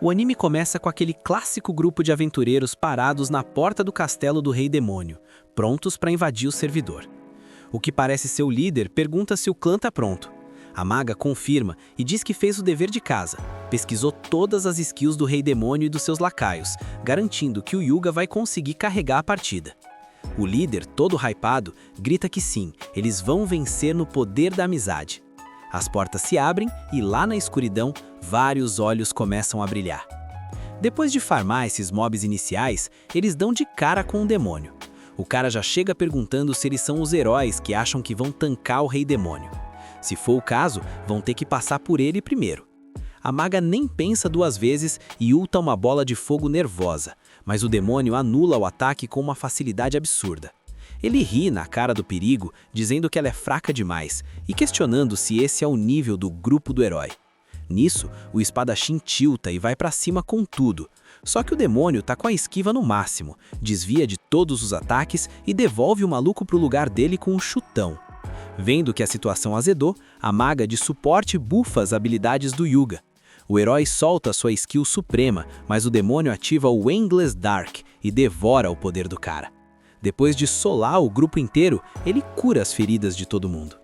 O anime começa com aquele clássico grupo de aventureiros parados na porta do castelo do Rei Demônio, prontos para invadir o servidor. O que parece ser o líder pergunta se o clã está pronto. A maga confirma e diz que fez o dever de casa, pesquisou todas as skills do Rei Demônio e dos seus lacaios, garantindo que o Yuga vai conseguir carregar a partida. O líder, todo hypado, grita que sim, eles vão vencer no poder da amizade. As portas se abrem e lá na escuridão, vários olhos começam a brilhar. Depois de farmar esses mobs iniciais, eles dão de cara com um demônio. O cara já chega perguntando se eles são os heróis que acham que vão tancar o Rei Demônio. Se for o caso, vão ter que passar por ele primeiro. A maga nem pensa duas vezes e ulta uma bola de fogo nervosa, mas o demônio anula o ataque com uma facilidade absurda. Ele ri na cara do perigo, dizendo que ela é fraca demais e questionando se esse é o nível do grupo do herói. Nisso, o espadachim tilta e vai pra cima com tudo. Só que o demônio tá com a esquiva no máximo, desvia de todos os ataques e devolve o maluco pro lugar dele com um chutão. Vendo que a situação azedou, a maga de suporte bufa as habilidades do Yuga. O herói solta sua skill suprema, mas o demônio ativa o Endless Dark e devora o poder do cara. Depois de solar o grupo inteiro, ele cura as feridas de todo mundo.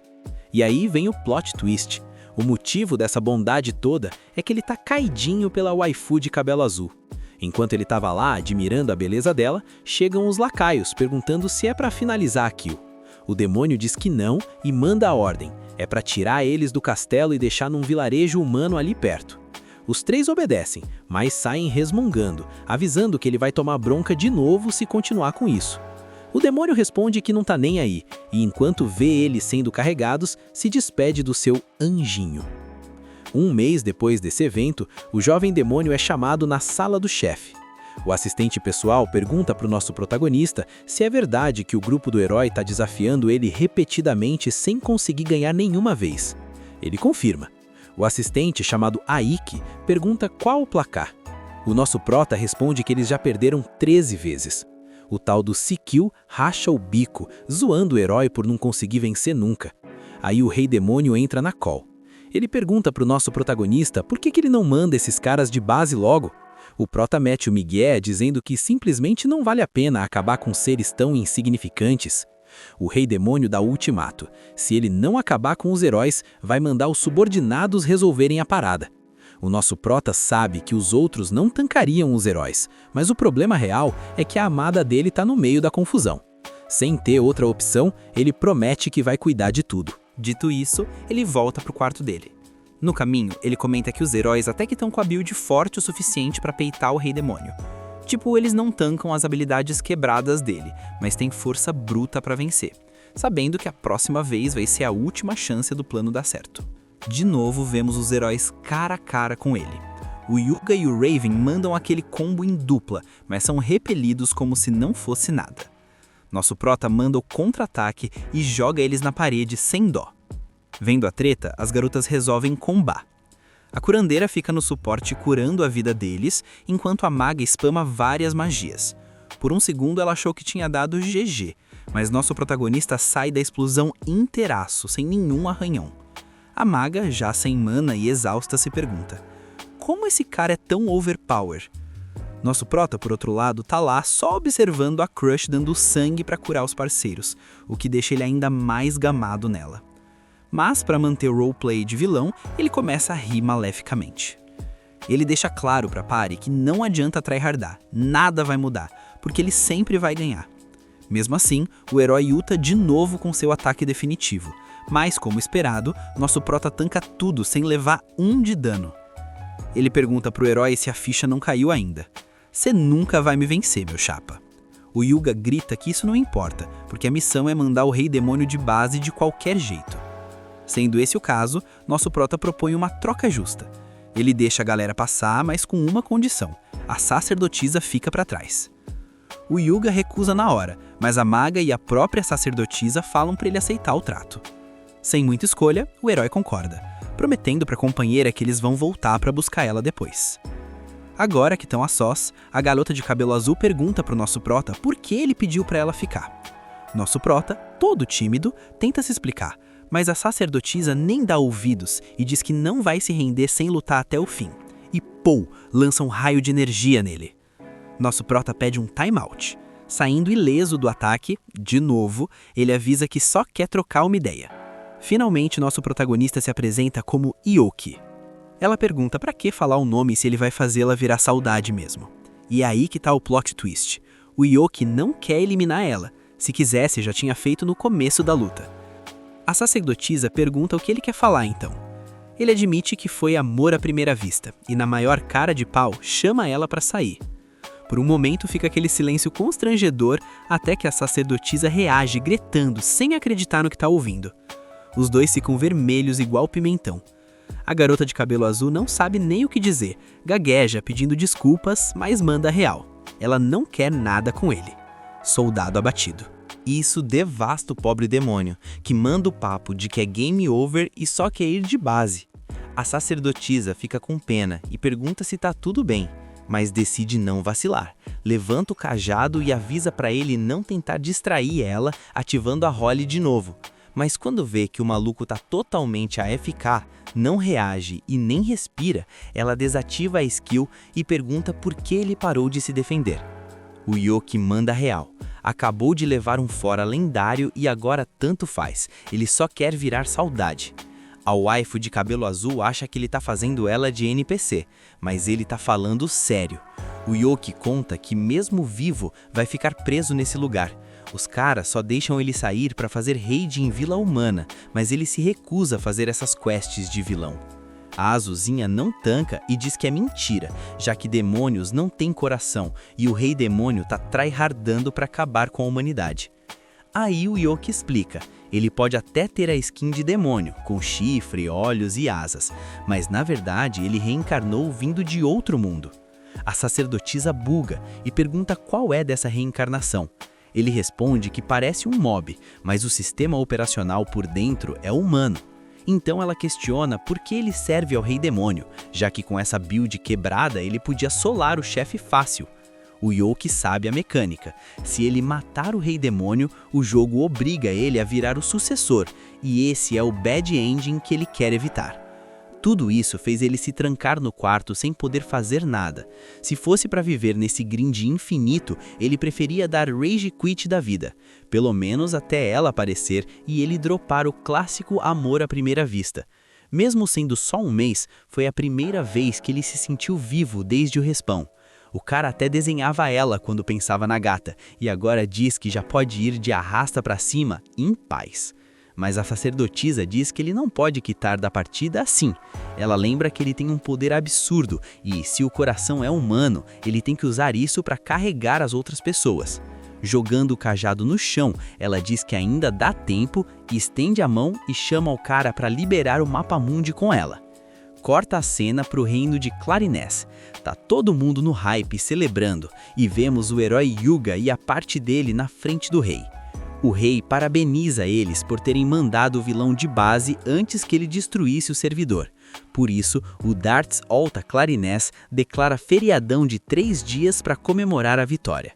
E aí vem o plot twist. O motivo dessa bondade toda é que ele tá caidinho pela waifu de cabelo azul. Enquanto ele tava lá admirando a beleza dela, chegam os lacaios perguntando se é pra finalizar a kill. O demônio diz que não e manda a ordem. É pra tirar eles do castelo e deixar num vilarejo humano ali perto. Os três obedecem, mas saem resmungando, avisando que ele vai tomar bronca de novo se continuar com isso. O demônio responde que não tá nem aí, e enquanto vê eles sendo carregados, se despede do seu anjinho. Um mês depois desse evento, o jovem demônio é chamado na sala do chefe. O assistente pessoal pergunta para o nosso protagonista se é verdade que o grupo do herói está desafiando ele repetidamente sem conseguir ganhar nenhuma vez. Ele confirma. O assistente, chamado Aiki, pergunta qual o placar. O nosso prota responde que eles já perderam 13 vezes. O tal do Sikil racha o bico, zoando o herói por não conseguir vencer nunca. Aí o Rei Demônio entra na call. Ele pergunta para o nosso protagonista por que ele não manda esses caras de base logo. O prota mete o migué dizendo que simplesmente não vale a pena acabar com seres tão insignificantes. O Rei Demônio dá o ultimato. Se ele não acabar com os heróis, vai mandar os subordinados resolverem a parada. O nosso prota sabe que os outros não tancariam os heróis, mas o problema real é que a amada dele tá no meio da confusão. Sem ter outra opção, ele promete que vai cuidar de tudo. Dito isso, ele volta pro quarto dele. No caminho, ele comenta que os heróis até que estão com a build forte o suficiente para peitar o Rei Demônio. Tipo, eles não tancam as habilidades quebradas dele, mas têm força bruta para vencer, sabendo que a próxima vez vai ser a última chance do plano dar certo. De novo, vemos os heróis cara a cara com ele. O Yuga e o Raven mandam aquele combo em dupla, mas são repelidos como se não fosse nada. Nosso prota manda o contra-ataque e joga eles na parede sem dó. Vendo a treta, as garotas resolvem combar. A curandeira fica no suporte curando a vida deles, enquanto a maga spama várias magias. Por um segundo ela achou que tinha dado GG, mas nosso protagonista sai da explosão inteiraço, sem nenhum arranhão. A maga, já sem mana e exausta, se pergunta: como esse cara é tão overpower? Nosso prota, por outro lado, tá lá só observando a Crush dando sangue pra curar os parceiros, o que deixa ele ainda mais gamado nela. Mas, para manter o roleplay de vilão, ele começa a rir maleficamente. Ele deixa claro pra Pari que não adianta tryhardar, nada vai mudar, porque ele sempre vai ganhar. Mesmo assim, o herói ulta de novo com seu ataque definitivo, mas, como esperado, nosso prota tanca tudo sem levar 1 de dano. Ele pergunta pro herói se a ficha não caiu ainda. Cê nunca vai me vencer, meu chapa. O Yuga grita que isso não importa, porque a missão é mandar o Rei Demônio de base de qualquer jeito. Sendo esse o caso, nosso prota propõe uma troca justa. Ele deixa a galera passar, mas com uma condição: a sacerdotisa fica pra trás. O Yuga recusa na hora, mas a maga e a própria sacerdotisa falam pra ele aceitar o trato. Sem muita escolha, o herói concorda, prometendo pra companheira que eles vão voltar pra buscar ela depois. Agora que estão a sós, a garota de cabelo azul pergunta pro nosso prota por que ele pediu pra ela ficar. Nosso prota, todo tímido, tenta se explicar, mas a sacerdotisa nem dá ouvidos e diz que não vai se render sem lutar até o fim. E Pou! Lança um raio de energia nele. Nosso prota pede um timeout. Saindo ileso do ataque, de novo, ele avisa que só quer trocar uma ideia. Finalmente, nosso protagonista se apresenta como Yoki. Ela pergunta pra que falar o nome se ele vai fazê-la virar saudade mesmo. E é aí que tá o plot twist. O Yoki não quer eliminar ela. Se quisesse, já tinha feito no começo da luta. A sacerdotisa pergunta o que ele quer falar então. Ele admite que foi amor à primeira vista e na maior cara de pau chama ela pra sair. Por um momento fica aquele silêncio constrangedor até que a sacerdotisa reage gritando sem acreditar no que tá ouvindo. Os dois ficam vermelhos igual pimentão. A garota de cabelo azul não sabe nem o que dizer, gagueja pedindo desculpas, mas manda real. Ela não quer nada com ele. Soldado abatido. Isso devasta o pobre demônio, que manda o papo de que é game over e só quer ir de base. A sacerdotisa fica com pena e pergunta se tá tudo bem, mas decide não vacilar. Levanta o cajado e avisa pra ele não tentar distrair ela, ativando a Holly de novo. Mas quando vê que o maluco tá totalmente AFK, não reage e nem respira, ela desativa a skill e pergunta por que ele parou de se defender. O Yoki manda real. Acabou de levar um fora lendário e agora tanto faz, ele só quer virar saudade. A waifu de cabelo azul acha que ele tá fazendo ela de NPC, mas ele tá falando sério. O Yoki conta que mesmo vivo vai ficar preso nesse lugar. Os caras só deixam ele sair para fazer raid em Vila Humana, mas ele se recusa a fazer essas quests de vilão. A Azulzinha não tanca e diz que é mentira, já que demônios não têm coração e o rei demônio tá tryhardando para acabar com a humanidade. Aí o Yoki explica, ele pode até ter a skin de demônio, com chifre, olhos e asas, mas na verdade ele reencarnou vindo de outro mundo. A sacerdotisa buga e pergunta qual é dessa reencarnação. Ele responde que parece um mob, mas o sistema operacional por dentro é humano. Então ela questiona por que ele serve ao rei demônio, já que com essa build quebrada ele podia solar o chefe fácil. O Yoki sabe a mecânica. Se ele matar o rei demônio, o jogo obriga ele a virar o sucessor, e esse é o bad ending que ele quer evitar. Tudo isso fez ele se trancar no quarto sem poder fazer nada. Se fosse para viver nesse grind infinito, ele preferia dar rage quit da vida. Pelo menos até ela aparecer e ele dropar o clássico amor à primeira vista. Mesmo sendo só um mês, foi a primeira vez que ele se sentiu vivo desde o respawn. O cara até desenhava ela quando pensava na gata, e agora diz que já pode ir de arrasta pra cima em paz. Mas a sacerdotisa diz que ele não pode quitar da partida assim. Ela lembra que ele tem um poder absurdo e, se o coração é humano, ele tem que usar isso para carregar as outras pessoas. Jogando o cajado no chão, ela diz que ainda dá tempo, estende a mão e chama o cara para liberar o mapa mundi com ela. Corta a cena para o reino de Clarinés. Tá todo mundo no hype celebrando e vemos o herói Yuga e a parte dele na frente do rei. O rei parabeniza eles por terem mandado o vilão de base antes que ele destruísse o servidor. Por isso, o Darts Alta Clarinés declara feriadão de 3 dias para comemorar a vitória.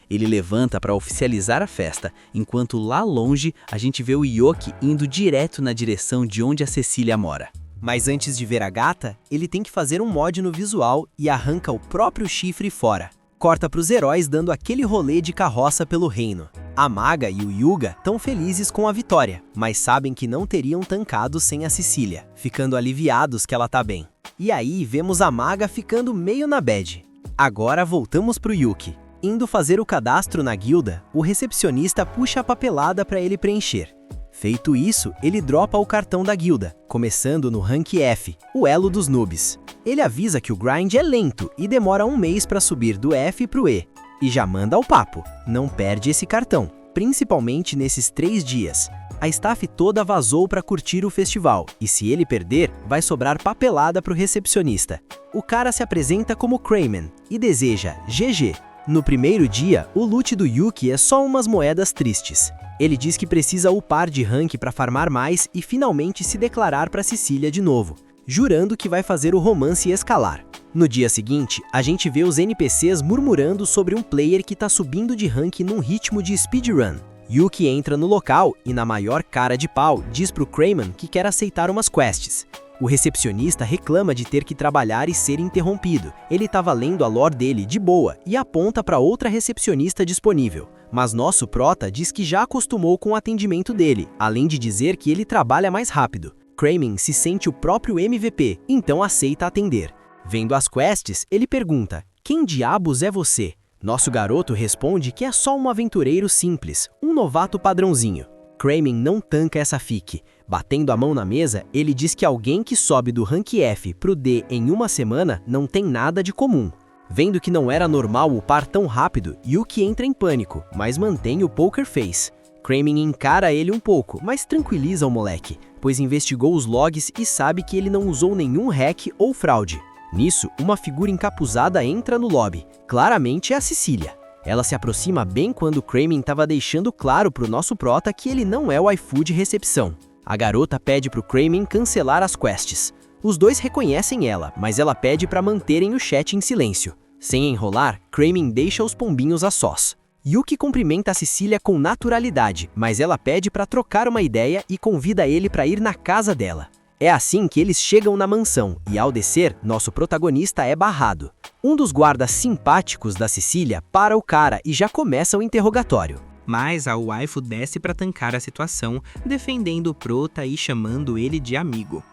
Ele levanta para oficializar a festa, enquanto lá longe a gente vê o Yoki indo direto na direção de onde a Cecília mora. Mas antes de ver a gata, ele tem que fazer um mod no visual e arranca o próprio chifre fora. Corta para os heróis dando aquele rolê de carroça pelo reino. A Maga e o Yuga estão felizes com a vitória, mas sabem que não teriam tancado sem a Cecília, ficando aliviados que ela tá bem. E aí vemos a Maga ficando meio na bad. Agora voltamos pro Yuki. Indo fazer o cadastro na guilda, o recepcionista puxa a papelada para ele preencher. Feito isso, ele dropa o cartão da guilda, começando no rank F, o elo dos noobs. Ele avisa que o grind é lento e demora 1 mês para subir do F pro E. E já manda ao papo, não perde esse cartão, principalmente nesses 3 dias. A staff toda vazou para curtir o festival, e se ele perder, vai sobrar papelada pro recepcionista. O cara se apresenta como Crayman e deseja GG. No primeiro dia, o loot do Yuki é só umas moedas tristes. Ele diz que precisa upar de rank para farmar mais e finalmente se declarar para Cecília de novo, jurando que vai fazer o romance escalar. No dia seguinte, a gente vê os NPCs murmurando sobre um player que tá subindo de rank num ritmo de speedrun. Yuki entra no local e, na maior cara de pau, diz pro Crayman que quer aceitar umas quests. O recepcionista reclama de ter que trabalhar e ser interrompido. Ele estava lendo a lore dele de boa e aponta para outra recepcionista disponível. Mas nosso prota diz que já acostumou com o atendimento dele, além de dizer que ele trabalha mais rápido. Kramen se sente o próprio MVP, então aceita atender. Vendo as quests, ele pergunta: "Quem diabos é você?" Nosso garoto responde que é só um aventureiro simples, um novato padrãozinho. Kramen não tanca essa fique. Batendo a mão na mesa, ele diz que alguém que sobe do rank F pro D em uma semana não tem nada de comum. Vendo que não era normal upar tão rápido, Yuki entra em pânico, mas mantém o poker face. Kramen encara ele um pouco, mas tranquiliza o moleque, pois investigou os logs e sabe que ele não usou nenhum hack ou fraude. Nisso, uma figura encapuzada entra no lobby. Claramente é a Cecília. Ela se aproxima bem quando Kramen estava deixando claro pro nosso prota que ele não é o iFood de recepção. A garota pede pro Kramen cancelar as quests. Os dois reconhecem ela, mas ela pede para manterem o chat em silêncio. Sem enrolar, Kramen deixa os pombinhos a sós. Yuki cumprimenta a Cecília com naturalidade, mas ela pede para trocar uma ideia e convida ele para ir na casa dela. É assim que eles chegam na mansão, e ao descer, nosso protagonista é barrado. Um dos guardas simpáticos da Cecília para o cara e já começa o interrogatório. Mas a waifu desce para tancar a situação, defendendo o prota e chamando ele de amigo.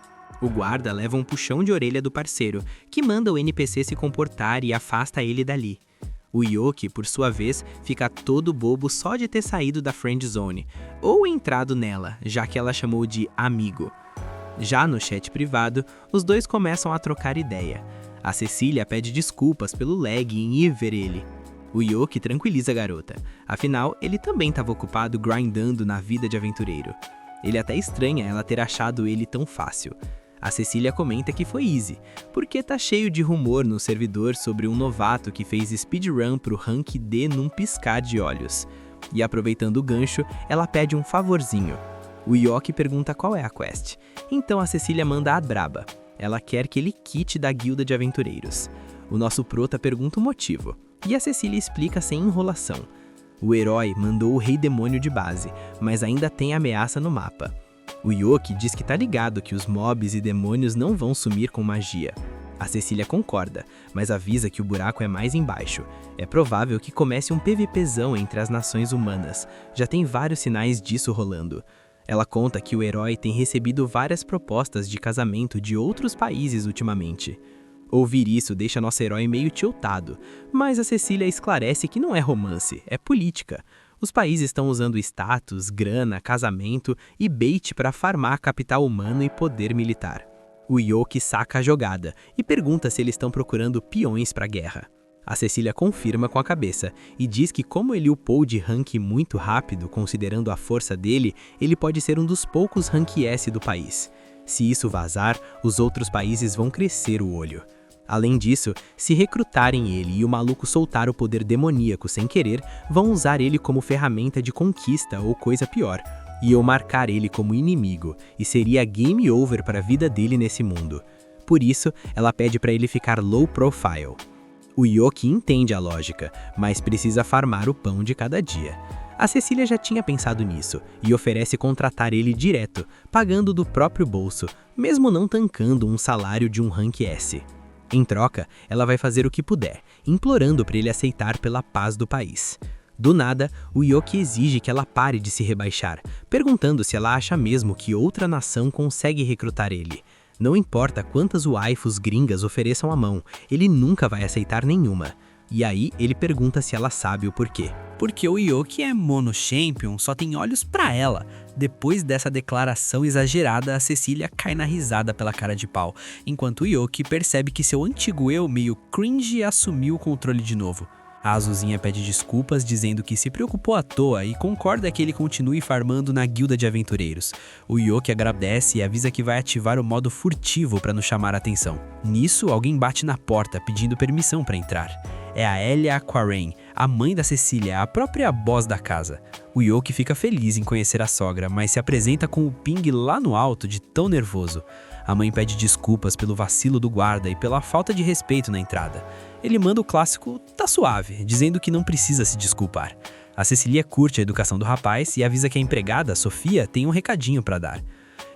O guarda leva um puxão de orelha do parceiro, que manda o NPC se comportar e afasta ele dali. O Yoki, por sua vez, fica todo bobo só de ter saído da friend zone, ou entrado nela, já que ela chamou de amigo. Já no chat privado, os dois começam a trocar ideia. A Cecília pede desculpas pelo lag em ir ver ele. O Yoki tranquiliza a garota, afinal, ele também estava ocupado grindando na vida de aventureiro. Ele até estranha ela ter achado ele tão fácil. A Cecília comenta que foi easy, porque tá cheio de rumor no servidor sobre um novato que fez speedrun pro rank D num piscar de olhos. E aproveitando o gancho, ela pede um favorzinho. O Yoki pergunta qual é a quest, então a Cecília manda a braba. Ela quer que ele quite da guilda de aventureiros. O nosso prota pergunta o motivo, e a Cecília explica sem enrolação. O herói mandou o Rei Demônio de base, mas ainda tem ameaça no mapa. O Yoki diz que tá ligado que os mobs e demônios não vão sumir com magia. A Cecília concorda, mas avisa que o buraco é mais embaixo. É provável que comece um PVPzão entre as nações humanas. Já tem vários sinais disso rolando. Ela conta que o herói tem recebido várias propostas de casamento de outros países ultimamente. Ouvir isso deixa nosso herói meio tiltado, mas a Cecília esclarece que não é romance, é política. Os países estão usando status, grana, casamento e bait para farmar capital humano e poder militar. O Yoki saca a jogada e pergunta se eles estão procurando peões para a guerra. A Cecília confirma com a cabeça e diz que como ele upou de rank muito rápido, considerando a força dele, ele pode ser um dos poucos rank S do país. Se isso vazar, os outros países vão crescer o olho. Além disso, se recrutarem ele e o maluco soltar o poder demoníaco sem querer, vão usar ele como ferramenta de conquista ou coisa pior. Iam marcar ele como inimigo, e seria game over para a vida dele nesse mundo. Por isso, ela pede para ele ficar low profile. O Yoki entende a lógica, mas precisa farmar o pão de cada dia. A Cecília já tinha pensado nisso e oferece contratar ele direto, pagando do próprio bolso, mesmo não tancando um salário de um rank S. Em troca, ela vai fazer o que puder, implorando para ele aceitar pela paz do país. Do nada, o Yoki exige que ela pare de se rebaixar, perguntando se ela acha mesmo que outra nação consegue recrutar ele. Não importa quantas waifus gringas ofereçam a mão, ele nunca vai aceitar nenhuma. E aí ele pergunta se ela sabe o porquê. Porque o Yoki é mono-champion, só tem olhos pra ela. Depois dessa declaração exagerada, a Cecília cai na risada pela cara de pau, enquanto o Yoki percebe que seu antigo eu, meio cringe, assumiu o controle de novo. A Azulzinha pede desculpas, dizendo que se preocupou à toa e concorda que ele continue farmando na guilda de aventureiros. O Yoki agradece e avisa que vai ativar o modo furtivo para não chamar a atenção. Nisso, alguém bate na porta pedindo permissão para entrar. É a Elia Aquarain, a mãe da Cecília, a própria boss da casa. O Yoki fica feliz em conhecer a sogra, mas se apresenta com o ping lá no alto de tão nervoso. A mãe pede desculpas pelo vacilo do guarda e pela falta de respeito na entrada. Ele manda o clássico "tá suave", dizendo que não precisa se desculpar. A Cecília curte a educação do rapaz e avisa que a empregada, Sofia, tem um recadinho para dar.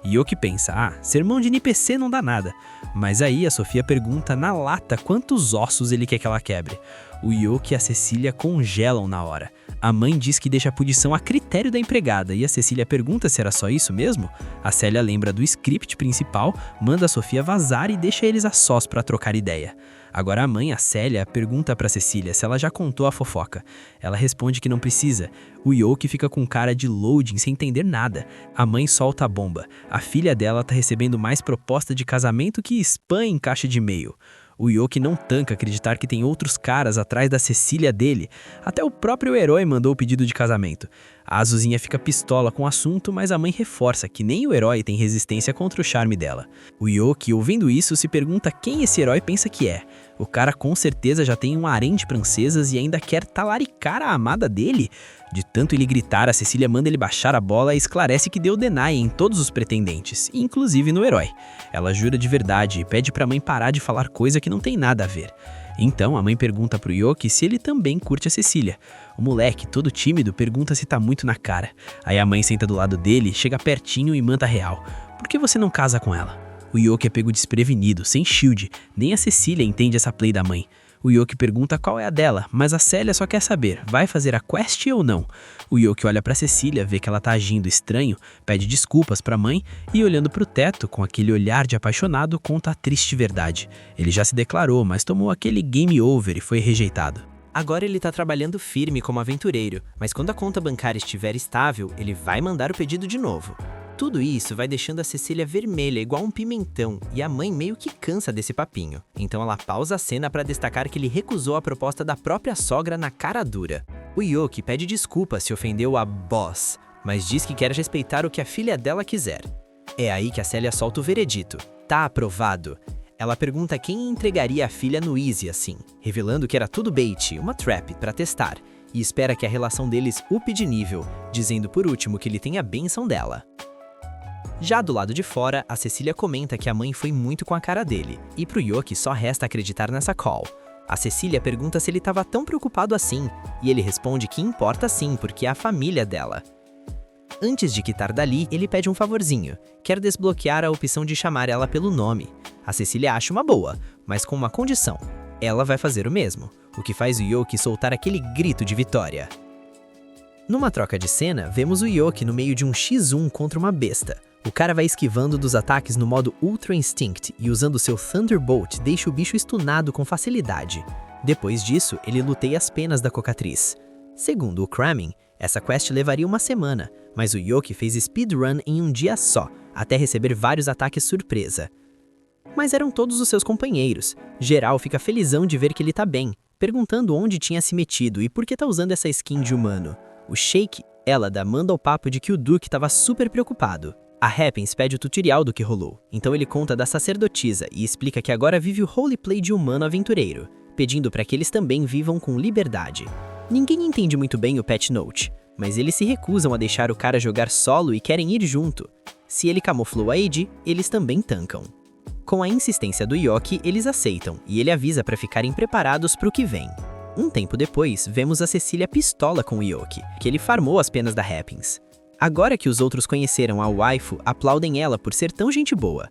Yoki pensa, sermão de NPC não dá nada. Mas aí a Sofia pergunta na lata quantos ossos ele quer que ela quebre. O Yoki e a Cecília congelam na hora. A mãe diz que deixa a punição a critério da empregada e a Cecília pergunta se era só isso mesmo. A Célia lembra do script principal, manda a Sofia vazar e deixa eles a sós para trocar ideia. Agora a mãe, a Célia, pergunta pra Cecília se ela já contou a fofoca. Ela responde que não precisa. O Yoki fica com cara de loading sem entender nada. A mãe solta a bomba. A filha dela tá recebendo mais proposta de casamento que spam em caixa de e-mail. O Yoki não tanca acreditar que tem outros caras atrás da Cecília dele. Até o próprio herói mandou o pedido de casamento. A Azuzinha fica pistola com o assunto, mas a mãe reforça que nem o herói tem resistência contra o charme dela. O Yoki, ouvindo isso, se pergunta quem esse herói pensa que é. O cara com certeza já tem um harém de princesas e ainda quer talaricar a amada dele. De tanto ele gritar, a Cecília manda ele baixar a bola e esclarece que deu deny em todos os pretendentes, inclusive no herói. Ela jura de verdade e pede pra mãe parar de falar coisa que não tem nada a ver. Então a mãe pergunta pro Yoki se ele também curte a Cecília. O moleque, todo tímido, pergunta se tá muito na cara. Aí a mãe senta do lado dele, chega pertinho e manda real. Por que você não casa com ela? O Yoki é pego desprevenido, sem shield. Nem a Cecília entende essa play da mãe. O Yoki pergunta qual é a dela, mas a Célia só quer saber, vai fazer a quest ou não? O Yoki olha pra Cecília, vê que ela tá agindo estranho, pede desculpas pra mãe e olhando pro teto, com aquele olhar de apaixonado, conta a triste verdade. Ele já se declarou, mas tomou aquele game over e foi rejeitado. Agora ele tá trabalhando firme como aventureiro, mas quando a conta bancária estiver estável, ele vai mandar o pedido de novo. Tudo isso vai deixando a Cecília vermelha igual um pimentão e a mãe meio que cansa desse papinho. Então ela pausa a cena para destacar que ele recusou a proposta da própria sogra na cara dura. O Yoki pede desculpas se ofendeu a boss, mas diz que quer respeitar o que a filha dela quiser. É aí que a Célia solta o veredito. Tá aprovado. Ela pergunta quem entregaria a filha no Easy assim, revelando que era tudo bait, uma trap para testar, e espera que a relação deles upe de nível, dizendo por último que ele tem a bênção dela. Já do lado de fora, a Cecília comenta que a mãe foi muito com a cara dele, e pro Yoki só resta acreditar nessa call. A Cecília pergunta se ele estava tão preocupado assim, e ele responde que importa sim, porque é a família dela. Antes de quitar dali, ele pede um favorzinho, quer desbloquear a opção de chamar ela pelo nome. A Cecília acha uma boa, mas com uma condição. Ela vai fazer o mesmo, o que faz o Yoki soltar aquele grito de vitória. Numa troca de cena, vemos o Yoki no meio de um X1 contra uma besta. O cara vai esquivando dos ataques no modo Ultra Instinct e usando seu Thunderbolt deixa o bicho stunado com facilidade. Depois disso, ele luteia as penas da cocatriz. Segundo o Kramin, essa quest levaria uma semana, mas o Yoki fez speedrun em um dia só, até receber vários ataques surpresa. Mas eram todos os seus companheiros. Geral fica felizão de ver que ele tá bem, perguntando onde tinha se metido e por que tá usando essa skin de humano. O Shake, Elada, manda o papo de que o Duke tava super preocupado. A Happens pede o tutorial do que rolou, então ele conta da sacerdotisa e explica que agora vive o roleplay de humano aventureiro, pedindo para que eles também vivam com liberdade. Ninguém entende muito bem o Patch Note, mas eles se recusam a deixar o cara jogar solo e querem ir junto. Se ele camuflou a AD, eles também tancam. Com a insistência do Yoki, eles aceitam e ele avisa para ficarem preparados para o que vem. Um tempo depois, vemos a Cecília pistola com o Yoki, que ele farmou as penas da Happens. Agora que os outros conheceram a waifu, aplaudem ela por ser tão gente boa.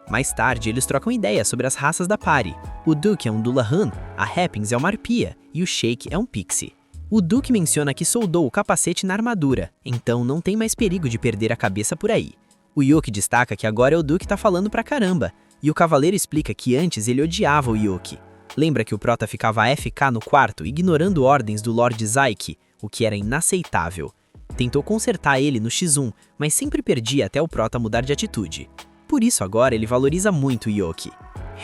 Mais tarde, eles trocam ideias sobre as raças da party. O Duke é um Dullahan, a Happens é uma arpia e o Shake é um pixie. O Duke menciona que soldou o capacete na armadura, então não tem mais perigo de perder a cabeça por aí. O Yoki destaca que agora é o Duke tá falando pra caramba, e o Cavaleiro explica que antes ele odiava o Yoki. Lembra que o Prota ficava AFK no quarto, ignorando ordens do Lord Zaiki, o que era inaceitável. Tentou consertar ele no X1, mas sempre perdia até o Prota mudar de atitude. Por isso agora ele valoriza muito o Yoki.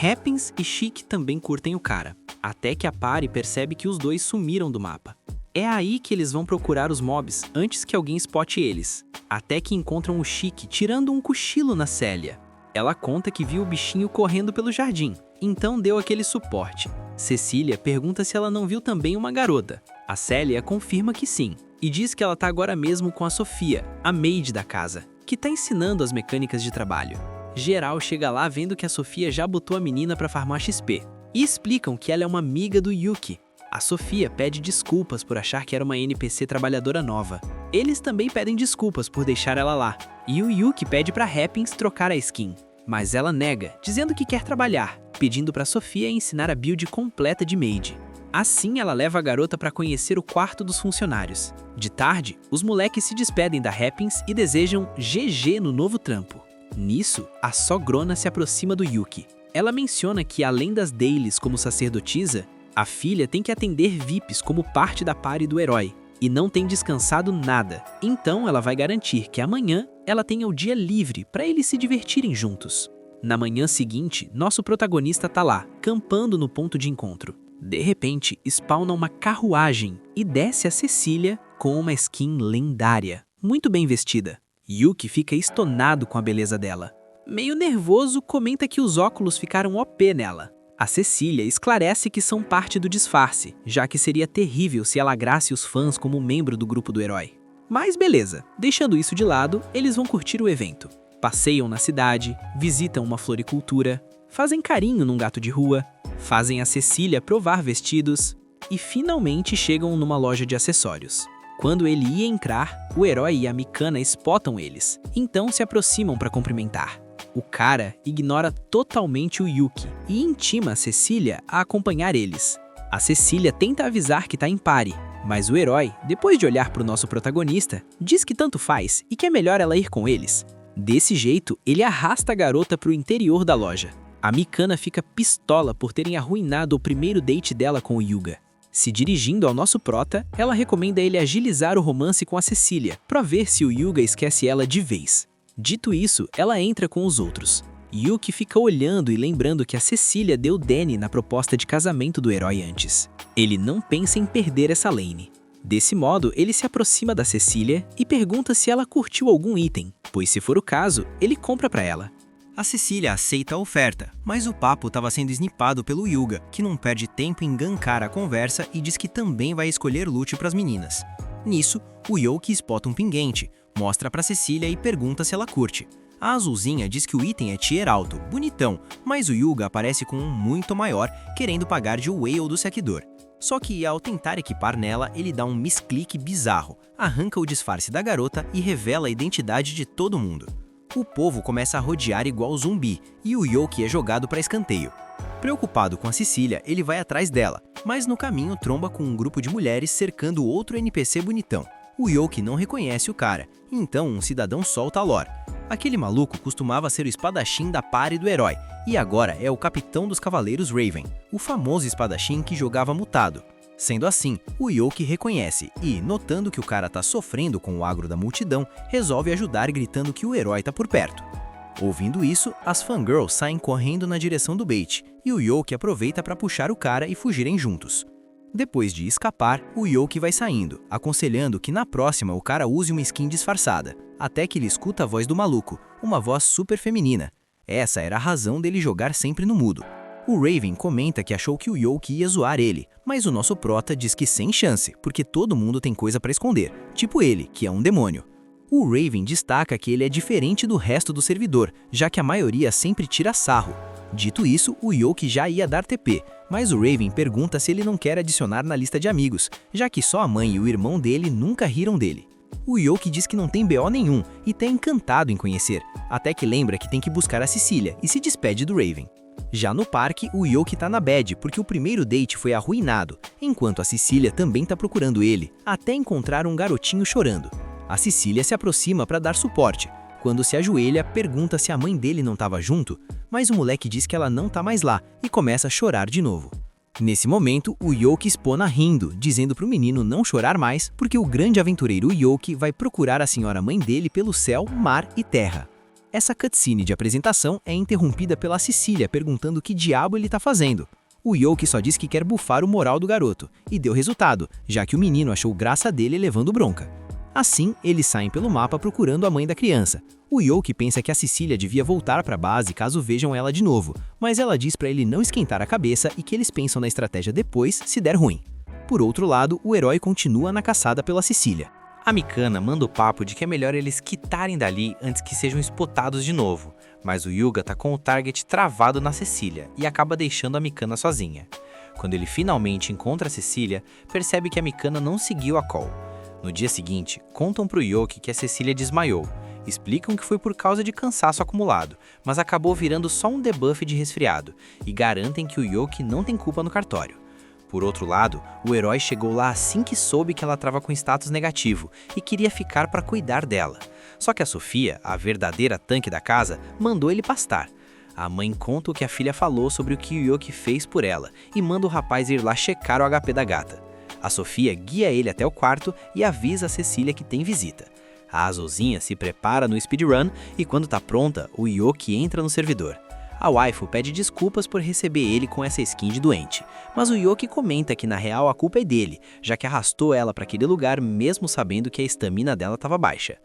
Happens e Chic também curtem o cara, até que a party percebe que os dois sumiram do mapa. É aí que eles vão procurar os mobs antes que alguém spote eles, até que encontram o Chic tirando um cochilo na Célia. Ela conta que viu o bichinho correndo pelo jardim, então deu aquele suporte. Cecília pergunta se ela não viu também uma garota. A Célia confirma que sim, e diz que ela tá agora mesmo com a Sofia, a maid da casa, que tá ensinando as mecânicas de trabalho. Geral chega lá vendo que a Sofia já botou a menina pra farmar XP, e explicam que ela é uma amiga do Yuki. A Sofia pede desculpas por achar que era uma NPC trabalhadora nova. Eles também pedem desculpas por deixar ela lá, e o Yuki pede pra Happins trocar a skin. Mas ela nega, dizendo que quer trabalhar, pedindo pra Sofia ensinar a build completa de maid. Assim, ela leva a garota para conhecer o quarto dos funcionários. De tarde, os moleques se despedem da Happins e desejam GG no novo trampo. Nisso, a sogrona se aproxima do Yuki. Ela menciona que, além das dailies como sacerdotisa, a filha tem que atender VIPs como parte da party do herói, e não tem descansado nada. Então, ela vai garantir que amanhã ela tenha o dia livre para eles se divertirem juntos. Na manhã seguinte, nosso protagonista tá lá, campando no ponto de encontro. De repente, spawna uma carruagem e desce a Cecília com uma skin lendária, muito bem vestida. Yuki fica estonado com a beleza dela. Meio nervoso, comenta que os óculos ficaram OP nela. A Cecília esclarece que são parte do disfarce, já que seria terrível se ela agrasse os fãs como membro do grupo do herói. Mas beleza, deixando isso de lado, eles vão curtir o evento. Passeiam na cidade, visitam uma floricultura, fazem carinho num gato de rua, fazem a Cecília provar vestidos e finalmente chegam numa loja de acessórios. Quando ele ia entrar, o herói e a Mikana spotam eles, então se aproximam para cumprimentar. O cara ignora totalmente o Yuki e intima a Cecília a acompanhar eles. A Cecília tenta avisar que tá em pare, mas o herói, depois de olhar para o nosso protagonista, diz que tanto faz e que é melhor ela ir com eles. Desse jeito, ele arrasta a garota para o interior da loja. A Mikana fica pistola por terem arruinado o primeiro date dela com o Yuga. Se dirigindo ao nosso prota, ela recomenda ele agilizar o romance com a Cecília, para ver se o Yuga esquece ela de vez. Dito isso, ela entra com os outros. Yuki fica olhando e lembrando que a Cecília deu Danny na proposta de casamento do herói antes. Ele não pensa em perder essa lane. Desse modo, ele se aproxima da Cecília e pergunta se ela curtiu algum item, pois se for o caso, ele compra pra ela. A Cecília aceita a oferta, mas o papo estava sendo snipado pelo Yuga, que não perde tempo em gankar a conversa e diz que também vai escolher loot pras meninas. Nisso, o Yuki spota um pinguente, mostra pra Cecília e pergunta se ela curte. A azulzinha diz que o item é tier alto, bonitão, mas o Yuga aparece com um muito maior, querendo pagar de whale do saqueador. Só que ao tentar equipar nela, ele dá um misclick bizarro, arranca o disfarce da garota e revela a identidade de todo mundo. O povo começa a rodear igual zumbi, e o Yuki é jogado para escanteio. Preocupado com a Cecília, ele vai atrás dela, mas no caminho tromba com um grupo de mulheres cercando outro NPC bonitão. O Yuki não reconhece o cara, então um cidadão solta a lore. Aquele maluco costumava ser o espadachim da party do herói, e agora é o capitão dos cavaleiros Raven, o famoso espadachim que jogava mutado. Sendo assim, o Yuki reconhece e, notando que o cara tá sofrendo com o agro da multidão, resolve ajudar gritando que o herói tá por perto. Ouvindo isso, as fangirls saem correndo na direção do bait, e o Yuki aproveita para puxar o cara e fugirem juntos. Depois de escapar, o Yuki vai saindo, aconselhando que na próxima o cara use uma skin disfarçada, até que ele escuta a voz do maluco, uma voz super feminina. Essa era a razão dele jogar sempre no mudo. O Raven comenta que achou que o Yuki ia zoar ele, mas o nosso prota diz que sem chance, porque todo mundo tem coisa pra esconder, tipo ele, que é um demônio. O Raven destaca que ele é diferente do resto do servidor, já que a maioria sempre tira sarro. Dito isso, o Yuki já ia dar TP, mas o Raven pergunta se ele não quer adicionar na lista de amigos, já que só a mãe e o irmão dele nunca riram dele. O Yuki diz que não tem BO nenhum e tá encantado em conhecer, até que lembra que tem que buscar a Cecília e se despede do Raven. Já no parque, o Yuki tá na bad porque o primeiro date foi arruinado, enquanto a Cecília também tá procurando ele, até encontrar um garotinho chorando. A Cecília se aproxima para dar suporte. Quando se ajoelha, pergunta se a mãe dele não tava junto, mas o moleque diz que ela não tá mais lá e começa a chorar de novo. Nesse momento, o Yuki espona rindo, dizendo pro menino não chorar mais porque o grande aventureiro Yuki vai procurar a senhora mãe dele pelo céu, mar e terra. Essa cutscene de apresentação é interrompida pela Cecília perguntando que diabo ele tá fazendo. O Yuki só diz que quer bufar o moral do garoto, e deu resultado, já que o menino achou graça dele levando bronca. Assim, eles saem pelo mapa procurando a mãe da criança. O Yuki pensa que a Cecília devia voltar para a base caso vejam ela de novo, mas ela diz para ele não esquentar a cabeça e que eles pensam na estratégia depois, se der ruim. Por outro lado, o herói continua na caçada pela Cecília. A Mikana manda o papo de que é melhor eles quitarem dali antes que sejam spotados de novo, mas o Yuga tá com o target travado na Cecília e acaba deixando a Mikana sozinha. Quando ele finalmente encontra a Cecília, percebe que a Mikana não seguiu a call. No dia seguinte, contam pro Yoki que a Cecília desmaiou. Explicam que foi por causa de cansaço acumulado, mas acabou virando só um debuff de resfriado, e garantem que o Yoki não tem culpa no cartório. Por outro lado, o herói chegou lá assim que soube que ela estava com status negativo e queria ficar para cuidar dela. Só que a Sofia, a verdadeira tanque da casa, mandou ele pastar. A mãe conta o que a filha falou sobre o que o Yoki fez por ela e manda o rapaz ir lá checar o HP da gata. A Sofia guia ele até o quarto e avisa a Cecília que tem visita. A Azulzinha se prepara no speedrun e quando tá pronta, o Yoki entra no servidor. A waifu pede desculpas por receber ele com essa skin de doente, mas o Yoki comenta que na real a culpa é dele, já que arrastou ela para aquele lugar mesmo sabendo que a estamina dela estava baixa.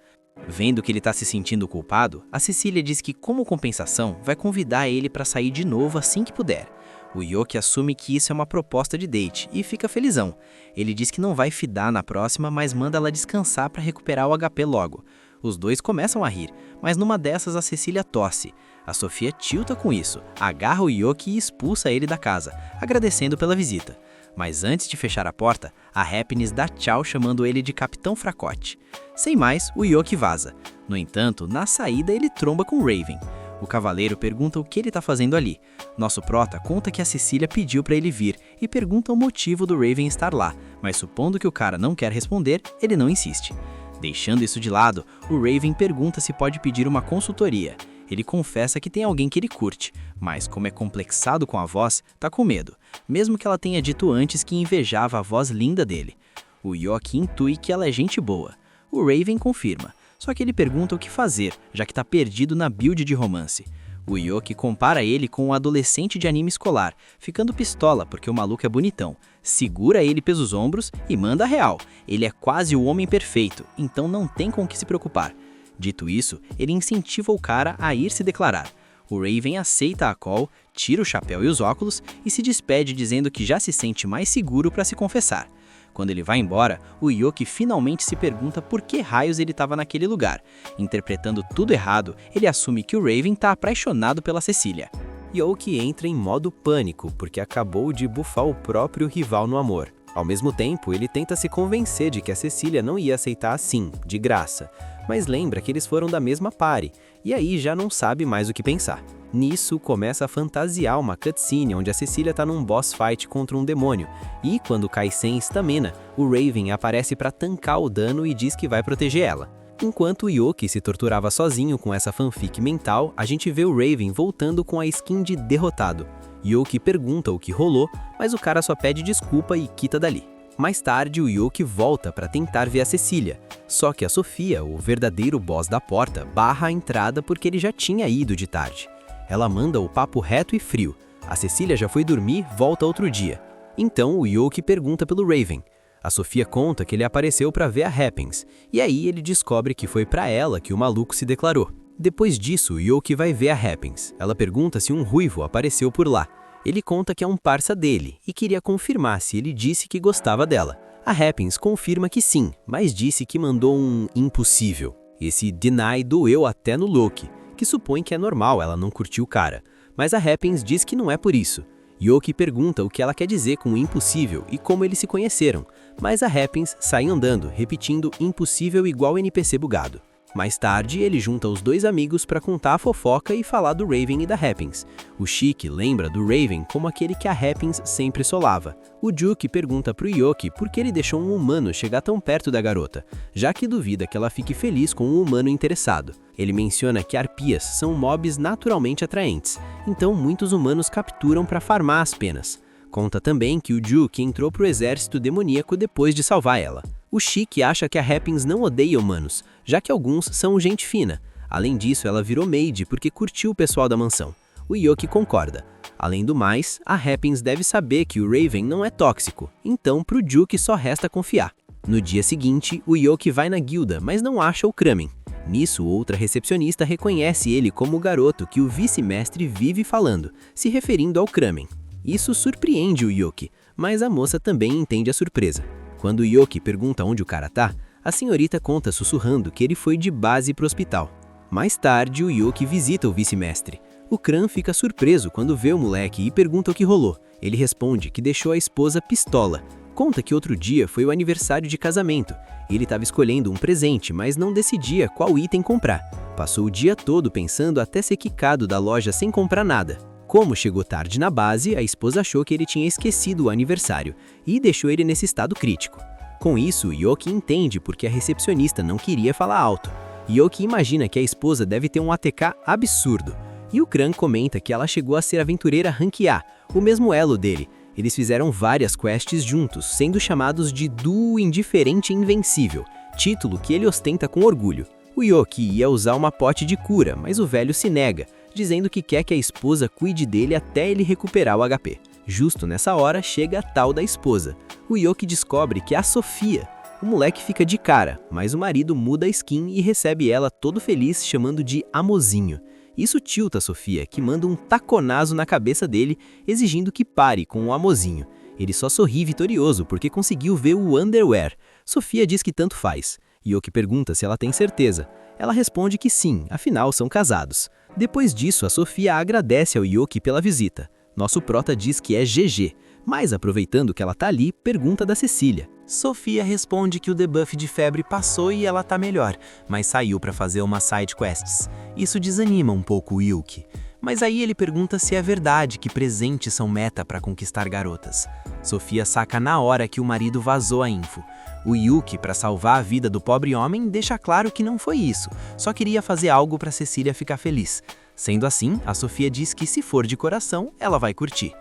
Vendo que ele tá se sentindo culpado, a Cecília diz que como compensação vai convidar ele para sair de novo assim que puder. O Yoki assume que isso é uma proposta de date e fica felizão. Ele diz que não vai fidar na próxima, mas manda ela descansar para recuperar o HP logo. Os dois começam a rir, mas numa dessas a Cecília tosse. A Sofia tilta com isso, agarra o Yoki e expulsa ele da casa, agradecendo pela visita. Mas antes de fechar a porta, a Happiness dá tchau chamando ele de Capitão Fracote. Sem mais, o Yoki vaza. No entanto, na saída ele tromba com Raven. O cavaleiro pergunta o que ele tá fazendo ali. Nosso prota conta que a Cecília pediu para ele vir e pergunta o motivo do Raven estar lá, mas supondo que o cara não quer responder, ele não insiste. Deixando isso de lado, o Raven pergunta se pode pedir uma consultoria. Ele confessa que tem alguém que ele curte, mas como é complexado com a voz, tá com medo, mesmo que ela tenha dito antes que invejava a voz linda dele. O Yoki intui que ela é gente boa. O Raven confirma, só que ele pergunta o que fazer, já que tá perdido na build de romance. O Yoki compara ele com um adolescente de anime escolar, ficando pistola porque o maluco é bonitão, segura ele pelos ombros e manda a real. Ele é quase o homem perfeito, então não tem com o que se preocupar. Dito isso, ele incentiva o cara a ir se declarar. O Raven aceita a call, tira o chapéu e os óculos e se despede dizendo que já se sente mais seguro para se confessar. Quando ele vai embora, o Yoki finalmente se pergunta por que raios ele estava naquele lugar. Interpretando tudo errado, ele assume que o Raven está apaixonado pela Cecília. Yoki entra em modo pânico porque acabou de bufar o próprio rival no amor. Ao mesmo tempo, ele tenta se convencer de que a Cecília não ia aceitar assim, de graça. Mas lembra que eles foram da mesma party, e aí já não sabe mais o que pensar. Nisso, começa a fantasiar uma cutscene onde a Cecília tá num boss fight contra um demônio, e quando cai sem estamina, o Raven aparece para tancar o dano e diz que vai proteger ela. Enquanto o Yoki se torturava sozinho com essa fanfic mental, a gente vê o Raven voltando com a skin de derrotado. Yoki pergunta o que rolou, mas o cara só pede desculpa e quita dali. Mais tarde, o Yoki volta para tentar ver a Cecília, só que a Sofia, o verdadeiro boss da porta, barra a entrada porque ele já tinha ido de tarde. Ela manda o papo reto e frio. A Cecília já foi dormir, volta outro dia. Então o Yoki pergunta pelo Raven. A Sofia conta que ele apareceu para ver a Happens, e aí ele descobre que foi para ela que o maluco se declarou. Depois disso, o Yoki vai ver a Happens. Ela pergunta se um ruivo apareceu por lá. Ele conta que é um parça dele e queria confirmar se ele disse que gostava dela. A Happens confirma que sim, mas disse que mandou um impossível. Esse deny doeu até no Loki, que supõe que é normal ela não curtir o cara. Mas a Happens diz que não é por isso. Yoki pergunta o que ela quer dizer com impossível e como eles se conheceram, mas a Happens sai andando, repetindo impossível igual NPC bugado. Mais tarde, ele junta os dois amigos para contar a fofoca e falar do Raven e da Happens. O Chique lembra do Raven como aquele que a Happens sempre solava. O Juke pergunta pro Yoki por que ele deixou um humano chegar tão perto da garota, já que duvida que ela fique feliz com um humano interessado. Ele menciona que arpias são mobs naturalmente atraentes, então muitos humanos capturam para farmar as penas. Conta também que o Juke entrou pro exército demoníaco depois de salvar ela. O Chique acha que a Happens não odeia humanos, já que alguns são gente fina. Além disso, ela virou maid porque curtiu o pessoal da mansão. O Yoki concorda. Além do mais, a Happens deve saber que o Raven não é tóxico, então pro Juke só resta confiar. No dia seguinte, o Yoki vai na guilda, mas não acha o Kramen. Nisso, outra recepcionista reconhece ele como o garoto que o vice-mestre vive falando, se referindo ao Kramen. Isso surpreende o Yoki, mas a moça também entende a surpresa. Quando o Yoki pergunta onde o cara tá, a senhorita conta sussurrando que ele foi de base pro hospital. Mais tarde, o Yoki visita o vice-mestre. O Kran fica surpreso quando vê o moleque e pergunta o que rolou. Ele responde que deixou a esposa pistola. Conta que outro dia foi o aniversário de casamento. Ele estava escolhendo um presente, mas não decidia qual item comprar. Passou o dia todo pensando até ser quicado da loja sem comprar nada. Como chegou tarde na base, a esposa achou que ele tinha esquecido o aniversário e deixou ele nesse estado crítico. Com isso, Yoki entende porque a recepcionista não queria falar alto. Yoki imagina que a esposa deve ter um ATK absurdo. E o Kran comenta que ela chegou a ser aventureira Rank A, o mesmo elo dele. Eles fizeram várias quests juntos, sendo chamados de Duo Indiferente e Invencível, título que ele ostenta com orgulho. O Yoki ia usar uma pote de cura, mas o velho se nega, dizendo que quer que a esposa cuide dele até ele recuperar o HP. Justo nessa hora, chega a tal da esposa. O Yoki descobre que é a Sofia. O moleque fica de cara, mas o marido muda a skin e recebe ela todo feliz, chamando de Amozinho. Isso tilta a Sofia, que manda um taconazo na cabeça dele, exigindo que pare com o Amozinho. Ele só sorri vitorioso porque conseguiu ver o underwear. Sofia diz que tanto faz. Yoki pergunta se ela tem certeza. Ela responde que sim, afinal são casados. Depois disso, a Sofia agradece ao Yoki pela visita. Nosso prota diz que é GG, mas aproveitando que ela tá ali, pergunta da Cecília. Sofia responde que o debuff de febre passou e ela tá melhor, mas saiu pra fazer umas side quests. Isso desanima um pouco o Yoki. Mas aí ele pergunta se é verdade que presentes são meta pra conquistar garotas. Sofia saca na hora que o marido vazou a info. O Yoki, pra salvar a vida do pobre homem, deixa claro que não foi isso, só queria fazer algo pra Cecília ficar feliz. Sendo assim, a Sofia diz que se for de coração, ela vai curtir.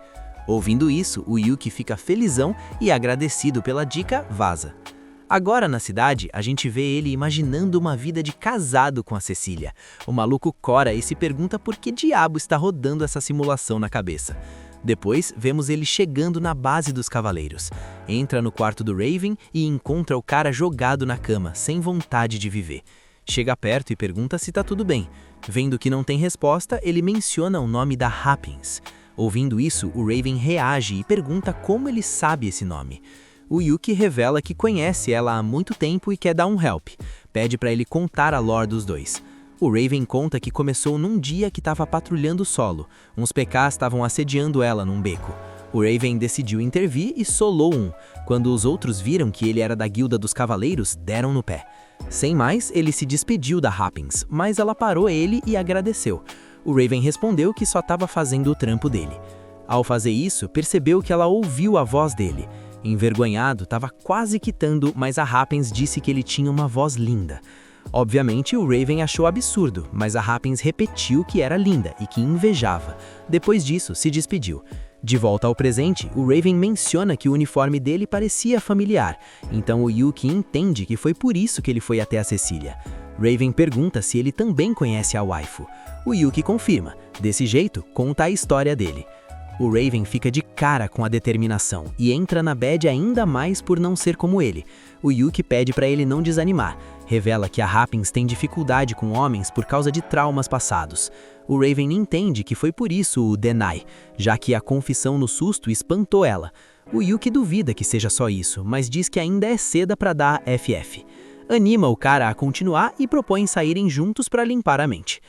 Ouvindo isso, o Yoki fica felizão e agradecido pela dica, vaza. Agora na cidade, a gente vê ele imaginando uma vida de casado com a Cecília. O maluco cora e se pergunta por que diabo está rodando essa simulação na cabeça. Depois, vemos ele chegando na base dos cavaleiros. Entra no quarto do Raven e encontra o cara jogado na cama, sem vontade de viver. Chega perto e pergunta se tá tudo bem. Vendo que não tem resposta, ele menciona o nome da Happins. Ouvindo isso, o Raven reage e pergunta como ele sabe esse nome. O Yoki revela que conhece ela há muito tempo e quer dar um help. Pede para ele contar a lore dos dois. O Raven conta que começou num dia que estava patrulhando o solo. Uns PKs estavam assediando ela num beco. O Raven decidiu intervir e solou um. Quando os outros viram que ele era da guilda dos cavaleiros, deram no pé. Sem mais, ele se despediu da Happins, mas ela parou ele e agradeceu. O Raven respondeu que só estava fazendo o trampo dele. Ao fazer isso, percebeu que ela ouviu a voz dele. Envergonhado, estava quase quitando, mas a Happins disse que ele tinha uma voz linda. Obviamente, o Raven achou absurdo, mas a Happins repetiu que era linda e que invejava. Depois disso, se despediu. De volta ao presente, o Raven menciona que o uniforme dele parecia familiar, então o Yoki entende que foi por isso que ele foi até a Cecília. Raven pergunta se ele também conhece a waifu. O Yoki confirma. Desse jeito, conta a história dele. O Raven fica de cara com a determinação e entra na bad ainda mais por não ser como ele. O Yoki pede para ele não desanimar. Revela que a Happins tem dificuldade com homens por causa de traumas passados. O Raven entende que foi por isso o deny, já que a confissão no susto espantou ela. O Yoki duvida que seja só isso, mas diz que ainda é cedo para dar FF. Anima o cara a continuar e propõe saírem juntos para limpar a mente.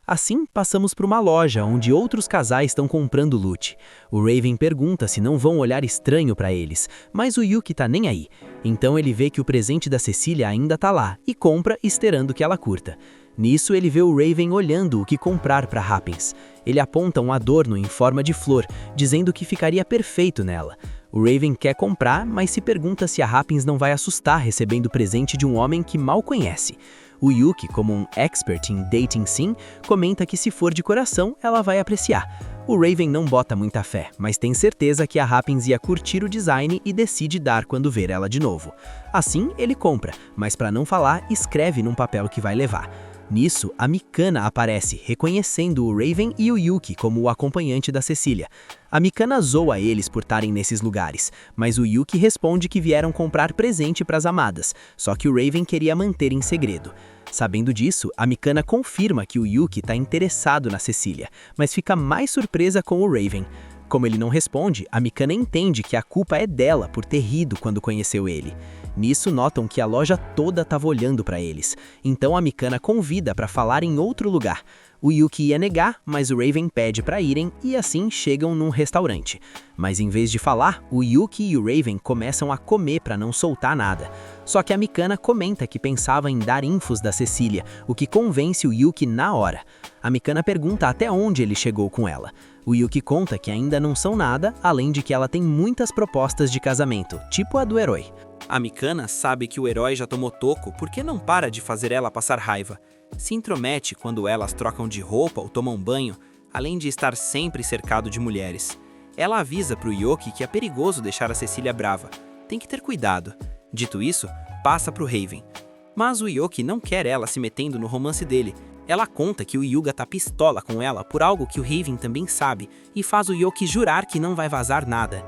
Assim, passamos para uma loja onde outros casais estão comprando loot. O Raven pergunta se não vão olhar estranho para eles, mas o Yoki tá nem aí. Então ele vê que o presente da Cecília ainda tá lá e compra esperando que ela curta. Nisso ele vê o Raven olhando o que comprar para Happins. Ele aponta um adorno em forma de flor, dizendo que ficaria perfeito nela. O Raven quer comprar, mas se pergunta se a Happins não vai assustar recebendo o presente de um homem que mal conhece. O Yoki, como um expert em dating sim, comenta que se for de coração, ela vai apreciar. O Raven não bota muita fé, mas tem certeza que a Happins ia curtir o design e decide dar quando ver ela de novo. Assim, ele compra, mas para não falar, escreve num papel que vai levar. Nisso, a Mikana aparece, reconhecendo o Raven e o Yoki como o acompanhante da Cecília. A Mikana zoa eles por estarem nesses lugares, mas o Yoki responde que vieram comprar presente para as amadas, só que o Raven queria manter em segredo. Sabendo disso, a Mikana confirma que o Yoki está interessado na Cecília, mas fica mais surpresa com o Raven. Como ele não responde, a Mikana entende que a culpa é dela por ter rido quando conheceu ele. Nisso notam que a loja toda estava olhando para eles, então a Mikana convida para falar em outro lugar. O Yuki ia negar, mas o Raven pede para irem e assim chegam num restaurante. Mas em vez de falar, o Yuki e o Raven começam a comer para não soltar nada. Só que a Mikana comenta que pensava em dar infos da Cecília, o que convence o Yuki na hora. A Mikana pergunta até onde ele chegou com ela. O Yuki conta que ainda não são nada, além de que ela tem muitas propostas de casamento, tipo a do herói. A Mikana sabe que o herói já tomou toco porque não para de fazer ela passar raiva. Se intromete quando elas trocam de roupa ou tomam banho, além de estar sempre cercado de mulheres. Ela avisa pro Yoki que é perigoso deixar a Cecília brava. Tem que ter cuidado. Dito isso, passa pro Raven. Mas o Yoki não quer ela se metendo no romance dele. Ela conta que o Hyuga tá pistola com ela por algo que o Raven também sabe e faz o Yoki jurar que não vai vazar nada.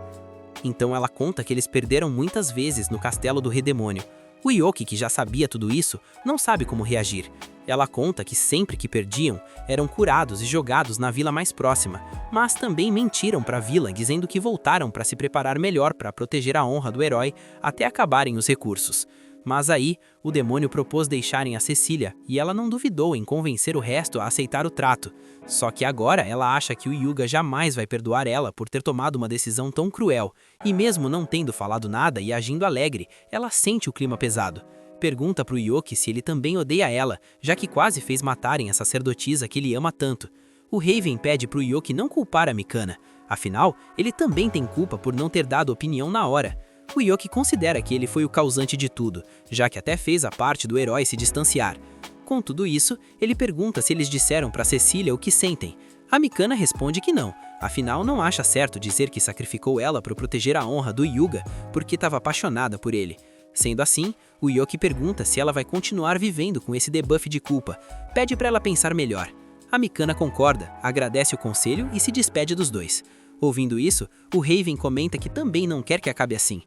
Então ela conta que eles perderam muitas vezes no castelo do Rei Demônio. O Yoki, que já sabia tudo isso, não sabe como reagir. Ela conta que sempre que perdiam, eram curados e jogados na vila mais próxima, mas também mentiram para a vila dizendo que voltaram para se preparar melhor para proteger a honra do herói até acabarem os recursos. Mas aí, o demônio propôs deixarem a Cecília e ela não duvidou em convencer o resto a aceitar o trato. Só que agora ela acha que o Hyuga jamais vai perdoar ela por ter tomado uma decisão tão cruel. E mesmo não tendo falado nada e agindo alegre, ela sente o clima pesado. Pergunta pro Yoki se ele também odeia ela, já que quase fez matarem a sacerdotisa que ele ama tanto. O Raven pede pro Yoki não culpar a Mikana. Afinal, ele também tem culpa por não ter dado opinião na hora. O Yoki considera que ele foi o causante de tudo, já que até fez a parte do herói se distanciar. Com tudo isso, ele pergunta se eles disseram para Cecília o que sentem. A Mikana responde que não, afinal não acha certo dizer que sacrificou ela para proteger a honra do Hyuga porque estava apaixonada por ele. Sendo assim, o Yoki pergunta se ela vai continuar vivendo com esse debuff de culpa, pede para ela pensar melhor. A Mikana concorda, agradece o conselho e se despede dos dois. Ouvindo isso, o Raven comenta que também não quer que acabe assim.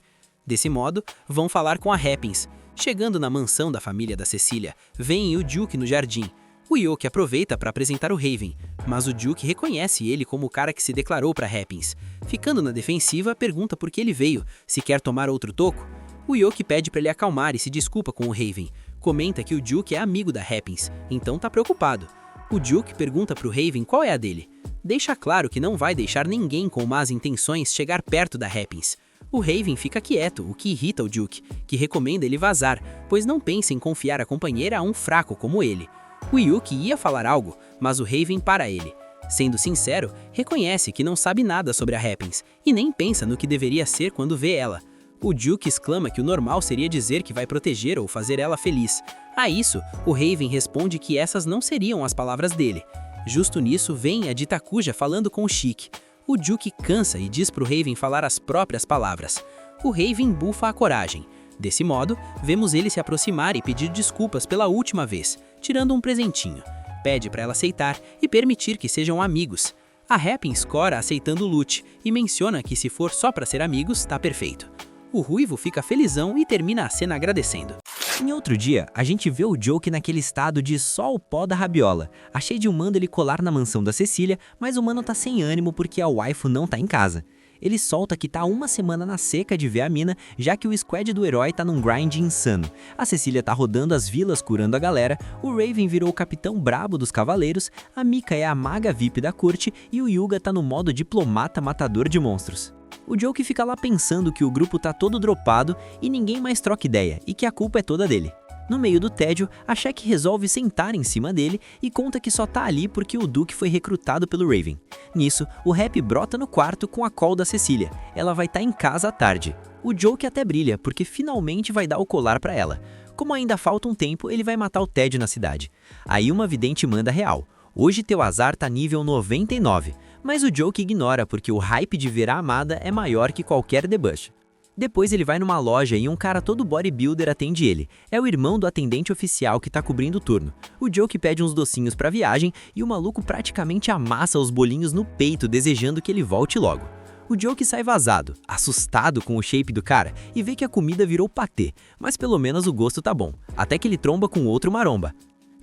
Desse modo, vão falar com a Happins. Chegando na mansão da família da Cecília, veem o Duke no jardim. O Yoki aproveita para apresentar o Raven, mas o Duke reconhece ele como o cara que se declarou para Happins. Ficando na defensiva, pergunta por que ele veio, se quer tomar outro toco. O Yoki pede para ele acalmar e se desculpa com o Raven. Comenta que o Duke é amigo da Happins, então tá preocupado. O Duke pergunta pro Raven qual é a dele. Deixa claro que não vai deixar ninguém com más intenções chegar perto da Happins. O Raven fica quieto, o que irrita o Duke, que recomenda ele vazar, pois não pensa em confiar a companheira a um fraco como ele. O Yuki ia falar algo, mas o Raven para ele. Sendo sincero, reconhece que não sabe nada sobre a Happins e nem pensa no que deveria ser quando vê ela. O Duke exclama que o normal seria dizer que vai proteger ou fazer ela feliz. A isso, o Raven responde que essas não seriam as palavras dele. Justo nisso, vem a de Takuja falando com o Shiki. O Duke cansa e diz pro Raven falar as próprias palavras. O Raven bufa a coragem. Desse modo, vemos ele se aproximar e pedir desculpas pela última vez, tirando um presentinho. Pede para ela aceitar e permitir que sejam amigos. A Happins cora aceitando o loot e menciona que se for só para ser amigos, tá perfeito. O Ruivo fica felizão e termina a cena agradecendo. Em outro dia, a gente vê o Joke naquele estado de só o pó da rabiola. A Shade manda ele colar na mansão da Cecília, mas o mano tá sem ânimo porque a waifu não tá em casa. Ele solta que tá uma semana na seca de ver a mina, já que o squad do herói tá num grind insano. A Cecília tá rodando as vilas curando a galera, o Raven virou o capitão brabo dos cavaleiros, a Mika é a maga VIP da corte e o Hyuga tá no modo diplomata matador de monstros. O Joke fica lá pensando que o grupo tá todo dropado e ninguém mais troca ideia e que a culpa é toda dele. No meio do tédio, a Shek resolve sentar em cima dele e conta que só tá ali porque o Duke foi recrutado pelo Raven. Nisso, o Rap brota no quarto com a call da Cecília. Ela vai estar em casa à tarde. O Joke até brilha porque finalmente vai dar o colar pra ela. Como ainda falta um tempo, ele vai matar o tédio na cidade. Aí uma vidente manda real. Hoje teu azar tá nível 99, mas o Joke ignora porque o hype de ver a amada é maior que qualquer debuff. Depois ele vai numa loja e um cara todo bodybuilder atende ele. É o irmão do atendente oficial que tá cobrindo o turno. O Joke pede uns docinhos pra viagem e o maluco praticamente amassa os bolinhos no peito desejando que ele volte logo. O Joke sai vazado, assustado com o shape do cara e vê que a comida virou patê, mas pelo menos o gosto tá bom, até que ele tromba com outro maromba.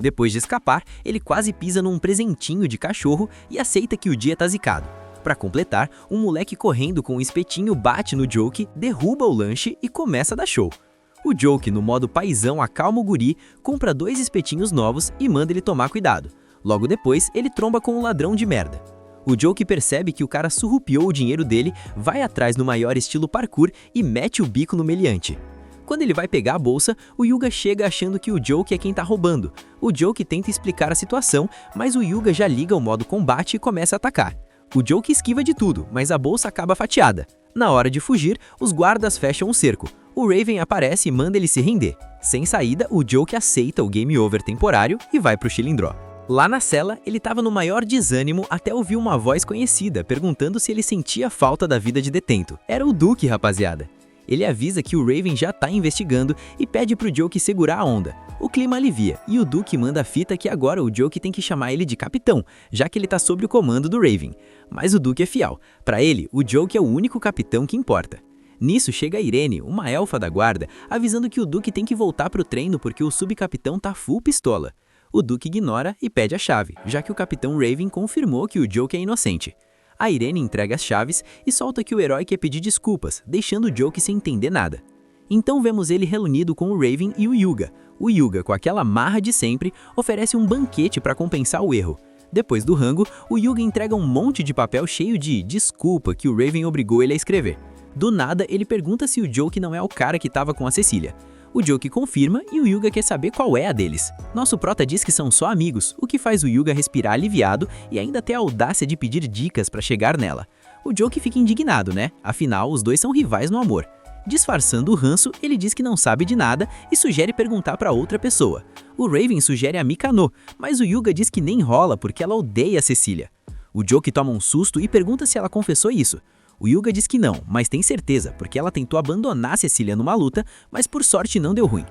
Depois de escapar, ele quase pisa num presentinho de cachorro e aceita que o dia tá zicado. Pra completar, um moleque correndo com um espetinho bate no Joke, derruba o lanche e começa a dar show. O Joke, no modo paizão, acalma o guri, compra 2 espetinhos novos e manda ele tomar cuidado. Logo depois, ele tromba com um ladrão de merda. O Joke percebe que o cara surrupiou o dinheiro dele, vai atrás no maior estilo parkour e mete o bico no meliante. Quando ele vai pegar a bolsa, o Yuga chega achando que o Joke é quem tá roubando. O Joke tenta explicar a situação, mas o Yuga já liga o modo combate e começa a atacar. O Joke esquiva de tudo, mas a bolsa acaba fatiada. Na hora de fugir, os guardas fecham o cerco. O Raven aparece e manda ele se render. Sem saída, o Joke aceita o game over temporário e vai pro Chilindró. Lá na cela, ele estava no maior desânimo até ouvir uma voz conhecida perguntando se ele sentia falta da vida de detento. Era o Duke, rapaziada. Ele avisa que o Raven já tá investigando e pede pro Joke segurar a onda. O clima alivia e o Duke manda a fita que agora o Joke tem que chamar ele de capitão, já que ele tá sob o comando do Raven. Mas o Duke é fiel. Pra ele, o Joke é o único capitão que importa. Nisso chega a Irene, uma elfa da guarda, avisando que o Duke tem que voltar pro treino porque o subcapitão tá full pistola. O Duke ignora e pede a chave, já que o capitão Raven confirmou que o Joke é inocente. A Irene entrega as chaves e solta que o herói quer pedir desculpas, deixando o Joke sem entender nada. Então vemos ele reunido com o Raven e o Yuga. O Yuga, com aquela marra de sempre, oferece um banquete para compensar o erro. Depois do rango, o Yuga entrega um monte de papel cheio de desculpa que o Raven obrigou ele a escrever. Do nada, ele pergunta se o Joke não é o cara que estava com a Cecília. O Joke confirma e o Yuga quer saber qual é a deles. Nosso prota diz que são só amigos, o que faz o Yuga respirar aliviado e ainda ter a audácia de pedir dicas para chegar nela. O Joke fica indignado, né? Afinal, os dois são rivais no amor. Disfarçando o ranço, ele diz que não sabe de nada e sugere perguntar para outra pessoa. O Raven sugere a Mikano, mas o Yuga diz que nem rola porque ela odeia a Cecília. O Joke toma um susto e pergunta se ela confessou isso. O Yuga diz que não, mas tem certeza, porque ela tentou abandonar Cecília numa luta, mas por sorte não deu ruim.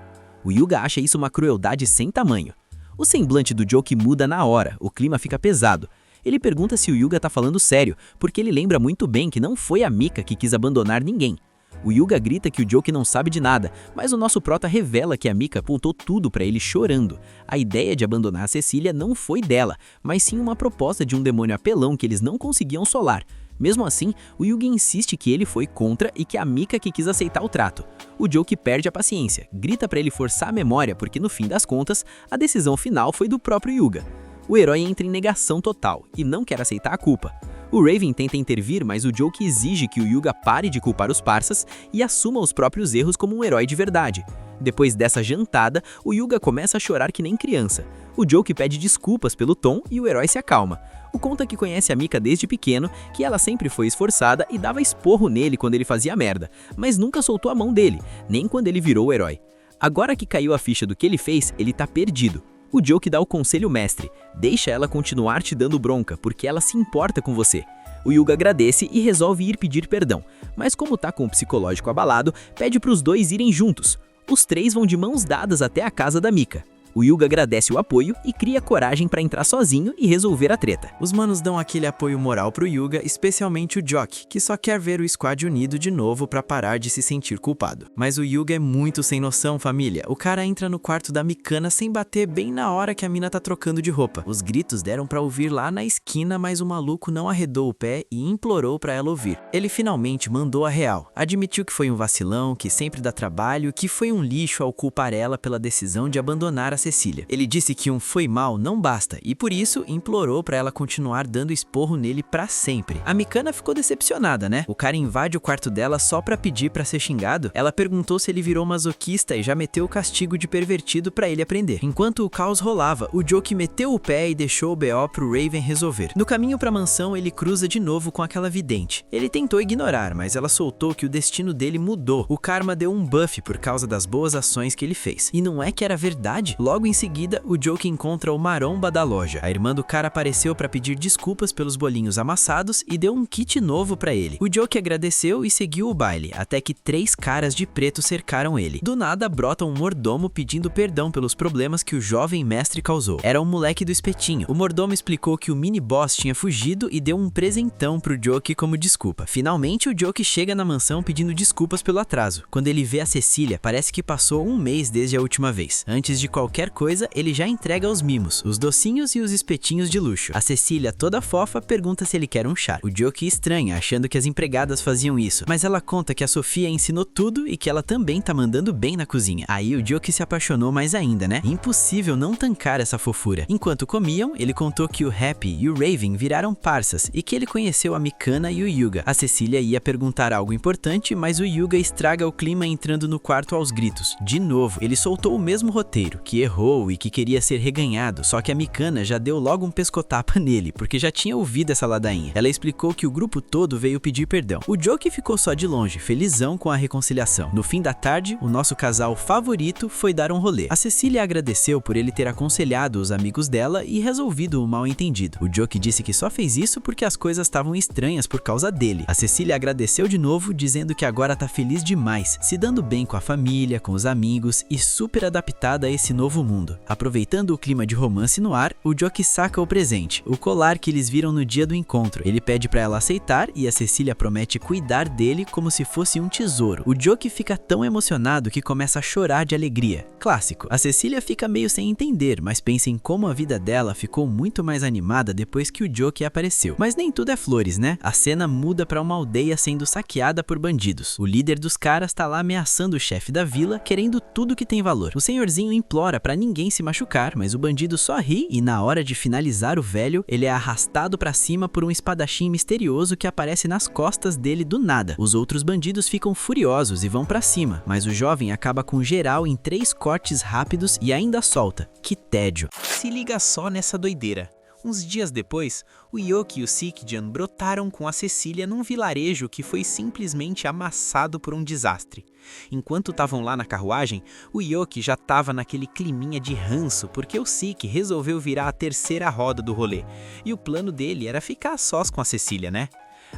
O Yuga acha isso uma crueldade sem tamanho. O semblante do Joke muda na hora, o clima fica pesado. Ele pergunta se o Yuga tá falando sério, porque ele lembra muito bem que não foi a Mika que quis abandonar ninguém. O Yuga grita que o Joke não sabe de nada, mas o nosso prota revela que a Mika apontou tudo pra ele chorando. A ideia de abandonar a Cecília não foi dela, mas sim uma proposta de um demônio apelão que eles não conseguiam solar. Mesmo assim, o Yuga insiste que ele foi contra e que a Mika que quis aceitar o trato. O Joke perde a paciência, grita pra ele forçar a memória porque no fim das contas, a decisão final foi do próprio Yuga. O herói entra em negação total e não quer aceitar a culpa. O Raven tenta intervir, mas o Joke exige que o Yuga pare de culpar os parças e assuma os próprios erros como um herói de verdade. Depois dessa jantada, o Yuga começa a chorar que nem criança. O Joke pede desculpas pelo tom e o herói se acalma. O conta que conhece a Mika desde pequeno, que ela sempre foi esforçada e dava esporro nele quando ele fazia merda, mas nunca soltou a mão dele, nem quando ele virou o herói. Agora que caiu a ficha do que ele fez, ele tá perdido. O Joke dá o conselho mestre, deixa ela continuar te dando bronca, porque ela se importa com você. O Yuga agradece e resolve ir pedir perdão, mas como tá com o psicológico abalado, pede pros dois irem juntos. Os três vão de mãos dadas até a casa da Mika. O Yuga agradece o apoio e cria coragem pra entrar sozinho e resolver a treta. Os manos dão aquele apoio moral pro Yuga, especialmente o Joke, que só quer ver o squad unido de novo pra parar de se sentir culpado. Mas o Yuga é muito sem noção, família. O cara entra no quarto da Mikana sem bater bem na hora que a mina tá trocando de roupa. Os gritos deram pra ouvir lá na esquina, mas o maluco não arredou o pé e implorou pra ela ouvir. Ele finalmente mandou a real. Admitiu que foi um vacilão, que sempre dá trabalho, que foi um lixo ao culpar ela pela decisão de abandonar a Cecília. Ele disse que um foi mal não basta e por isso implorou pra ela continuar dando esporro nele pra sempre. A Mikana ficou decepcionada, né? O cara invade o quarto dela só pra pedir pra ser xingado. Ela perguntou se ele virou masoquista e já meteu o castigo de pervertido pra ele aprender. Enquanto o caos rolava, o Joke meteu o pé e deixou o BO pro Raven resolver. No caminho pra mansão, ele cruza de novo com aquela vidente. Ele tentou ignorar, mas ela soltou que o destino dele mudou. O karma deu um buff por causa das boas ações que ele fez. E não é que era verdade? Logo em seguida, o Joke encontra o maromba da loja. A irmã do cara apareceu pra pedir desculpas pelos bolinhos amassados e deu um kit novo pra ele. O Joke agradeceu e seguiu o baile, até que 3 caras de preto cercaram ele. Do nada, brota um mordomo pedindo perdão pelos problemas que o jovem mestre causou. Era um moleque do espetinho. O mordomo explicou que o mini-boss tinha fugido e deu um presentão pro Joke como desculpa. Finalmente, o Joke chega na mansão pedindo desculpas pelo atraso. Quando ele vê a Cecília, parece que passou um mês desde a última vez. Antes de qualquer qualquer coisa, ele já entrega os mimos, os docinhos e os espetinhos de luxo. A Cecília, toda fofa, pergunta se ele quer um chá. O Joe estranha, achando que as empregadas faziam isso, mas ela conta que a Sofia ensinou tudo e que ela também tá mandando bem na cozinha. Aí o Joe se apaixonou mais ainda, né? Impossível não tancar essa fofura. Enquanto comiam, ele contou que o Happy e o Raven viraram parças e que ele conheceu a Mikana e o Hyuga. A Cecília ia perguntar algo importante, mas o Hyuga estraga o clima entrando no quarto aos gritos. De novo, ele soltou o mesmo roteiro, que errou e que queria ser reganhado, só que a Mikana já deu logo um pescotapa nele, porque já tinha ouvido essa ladainha. Ela explicou que o grupo todo veio pedir perdão. O Joe ficou só de longe, felizão com a reconciliação. No fim da tarde, o nosso casal favorito foi dar um rolê. A Cecília agradeceu por ele ter aconselhado os amigos dela e resolvido o mal-entendido. O Joe disse que só fez isso porque as coisas estavam estranhas por causa dele. A Cecília agradeceu de novo, dizendo que agora tá feliz demais, se dando bem com a família, com os amigos e super adaptada a esse novo mundo. Aproveitando o clima de romance no ar, o Joe saca o presente, o colar que eles viram no dia do encontro. Ele pede pra ela aceitar e a Cecília promete cuidar dele como se fosse um tesouro. O Joe fica tão emocionado que começa a chorar de alegria. Clássico. A Cecília fica meio sem entender, mas pensa em como a vida dela ficou muito mais animada depois que o Joe apareceu. Mas nem tudo é flores, né? A cena muda pra uma aldeia sendo saqueada por bandidos. O líder dos caras tá lá ameaçando o chefe da vila, querendo tudo que tem valor. O senhorzinho implora pra ninguém se machucar, mas o bandido só ri e na hora de finalizar o velho, ele é arrastado pra cima por um espadachim misterioso que aparece nas costas dele do nada. Os outros bandidos ficam furiosos e vão pra cima, mas o jovem acaba com geral em 3 cortes rápidos e ainda solta. Que tédio. Se liga só nessa doideira. Uns dias depois, o Yoki e o Sikjan brotaram com a Cecília num vilarejo que foi simplesmente amassado por um desastre. Enquanto estavam lá na carruagem, o Yoki já estava naquele climinha de ranço porque o Sik resolveu virar a terceira roda do rolê. E o plano dele era ficar a sós com a Cecília, né?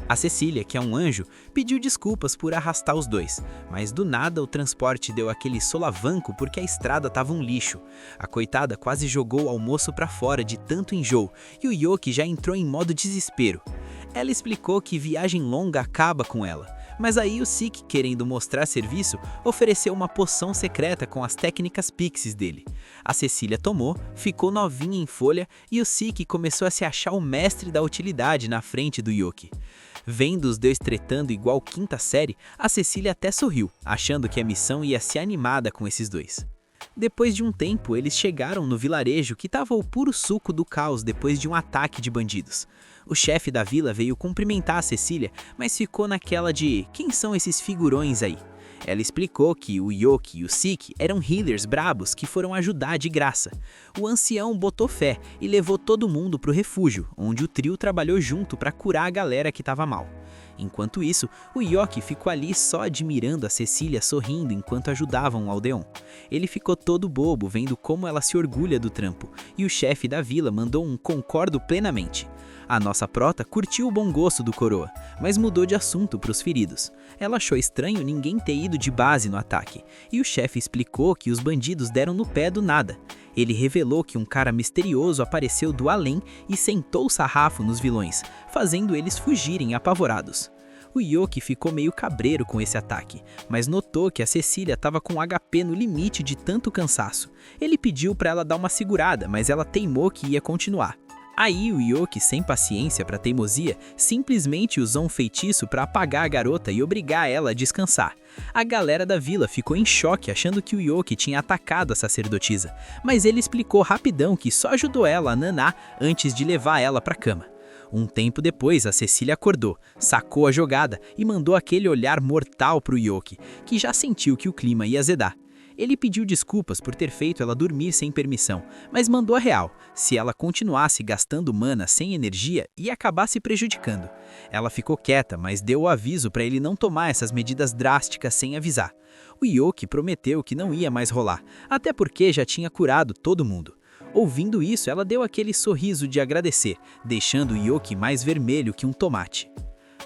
A Cecília, que é um anjo, pediu desculpas por arrastar os dois, mas do nada o transporte deu aquele solavanco porque a estrada tava um lixo. A coitada quase jogou o almoço pra fora de tanto enjoo e o Yoki já entrou em modo desespero. Ela explicou que viagem longa acaba com ela, mas aí o Sik, querendo mostrar serviço, ofereceu uma poção secreta com as técnicas pixies dele. A Cecília tomou, ficou novinha em folha e o Sik começou a se achar o mestre da utilidade na frente do Yoki. Vendo os dois tretando igual quinta série, a Cecília até sorriu, achando que a missão ia ser animada com esses dois. Depois de um tempo, eles chegaram no vilarejo que estava o puro suco do caos depois de um ataque de bandidos. O chefe da vila veio cumprimentar a Cecília, mas ficou naquela de quem são esses figurões aí? Ela explicou que o Yoki e o Sik eram healers brabos que foram ajudar de graça. O ancião botou fé e levou todo mundo pro refúgio, onde o trio trabalhou junto para curar a galera que tava mal. Enquanto isso, o Yoki ficou ali só admirando a Cecília sorrindo enquanto ajudavam o aldeão. Ele ficou todo bobo vendo como ela se orgulha do trampo, e o chefe da vila mandou um concordo plenamente. A nossa prota curtiu o bom gosto do coroa, mas mudou de assunto para os feridos. Ela achou estranho ninguém ter ido de base no ataque, e o chefe explicou que os bandidos deram no pé do nada. Ele revelou que um cara misterioso apareceu do além e sentou o sarrafo nos vilões, fazendo eles fugirem apavorados. O Yoki ficou meio cabreiro com esse ataque, mas notou que a Cecília estava com HP no limite de tanto cansaço. Ele pediu para ela dar uma segurada, mas ela teimou que ia continuar. Aí o Yoki, sem paciência para teimosia, simplesmente usou um feitiço para apagar a garota e obrigar ela a descansar. A galera da vila ficou em choque achando que o Yoki tinha atacado a sacerdotisa, mas ele explicou rapidão que só ajudou ela a nanar antes de levar ela para cama. Um tempo depois, a Cecília acordou, sacou a jogada e mandou aquele olhar mortal pro Yoki, que já sentiu que o clima ia azedar. Ele pediu desculpas por ter feito ela dormir sem permissão, mas mandou a real. Se ela continuasse gastando mana sem energia, ia acabar se prejudicando. Ela ficou quieta, mas deu o aviso para ele não tomar essas medidas drásticas sem avisar. O Yoki prometeu que não ia mais rolar, até porque já tinha curado todo mundo. Ouvindo isso, ela deu aquele sorriso de agradecer, deixando o Yoki mais vermelho que um tomate.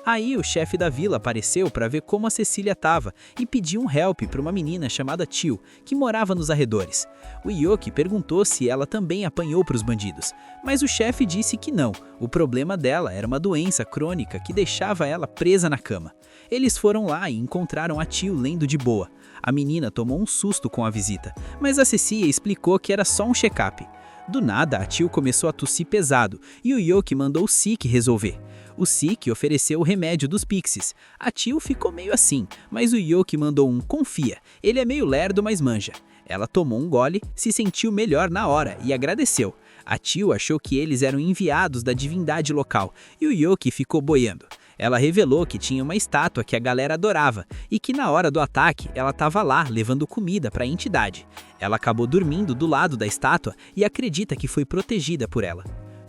Aí o chefe da vila apareceu para ver como a Cecília estava e pediu um help para uma menina chamada Tio, que morava nos arredores. O Yoki perguntou se ela também apanhou para os bandidos, mas o chefe disse que não, o problema dela era uma doença crônica que deixava ela presa na cama. Eles foram lá e encontraram a Tio lendo de boa. A menina tomou um susto com a visita, mas a Cecília explicou que era só um check-up. Do nada, a Tio começou a tossir pesado e o Yoki mandou o Sik resolver. O Sik ofereceu o remédio dos pixies. A Tio ficou meio assim, mas o Yoki mandou um confia. Ele é meio lerdo, mas manja. Ela tomou um gole, se sentiu melhor na hora e agradeceu. A Tio achou que eles eram enviados da divindade local e o Yoki ficou boiando. Ela revelou que tinha uma estátua que a galera adorava e que na hora do ataque ela estava lá levando comida para a entidade. Ela acabou dormindo do lado da estátua e acredita que foi protegida por ela.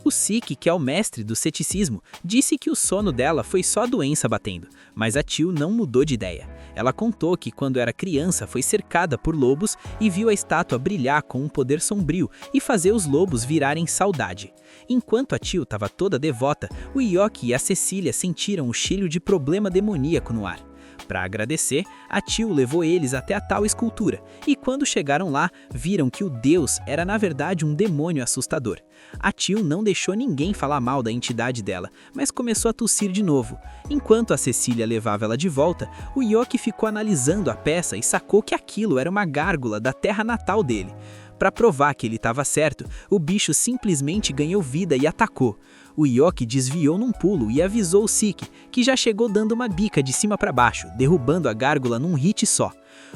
O Sik, que é o mestre do ceticismo, disse que o sono dela foi só doença batendo, mas a Tio não mudou de ideia. Ela contou que quando era criança foi cercada por lobos e viu a estátua brilhar com um poder sombrio e fazer os lobos virarem saudade. Enquanto a Tio estava toda devota, o Yoki e a Cecília sentiram o cheiro de problema demoníaco no ar. Para agradecer, a Tio levou eles até a tal escultura, e quando chegaram lá, viram que o deus era na verdade um demônio assustador. A Tio não deixou ninguém falar mal da entidade dela, mas começou a tossir de novo. Enquanto a Cecília levava ela de volta, o Yoki ficou analisando a peça e sacou que aquilo era uma gárgula da terra natal dele. Para provar que ele estava certo, o bicho simplesmente ganhou vida e atacou. O Yoki desviou num pulo e avisou o Sik, que já chegou dando uma bica de cima para baixo, derrubando a gárgula num hit só.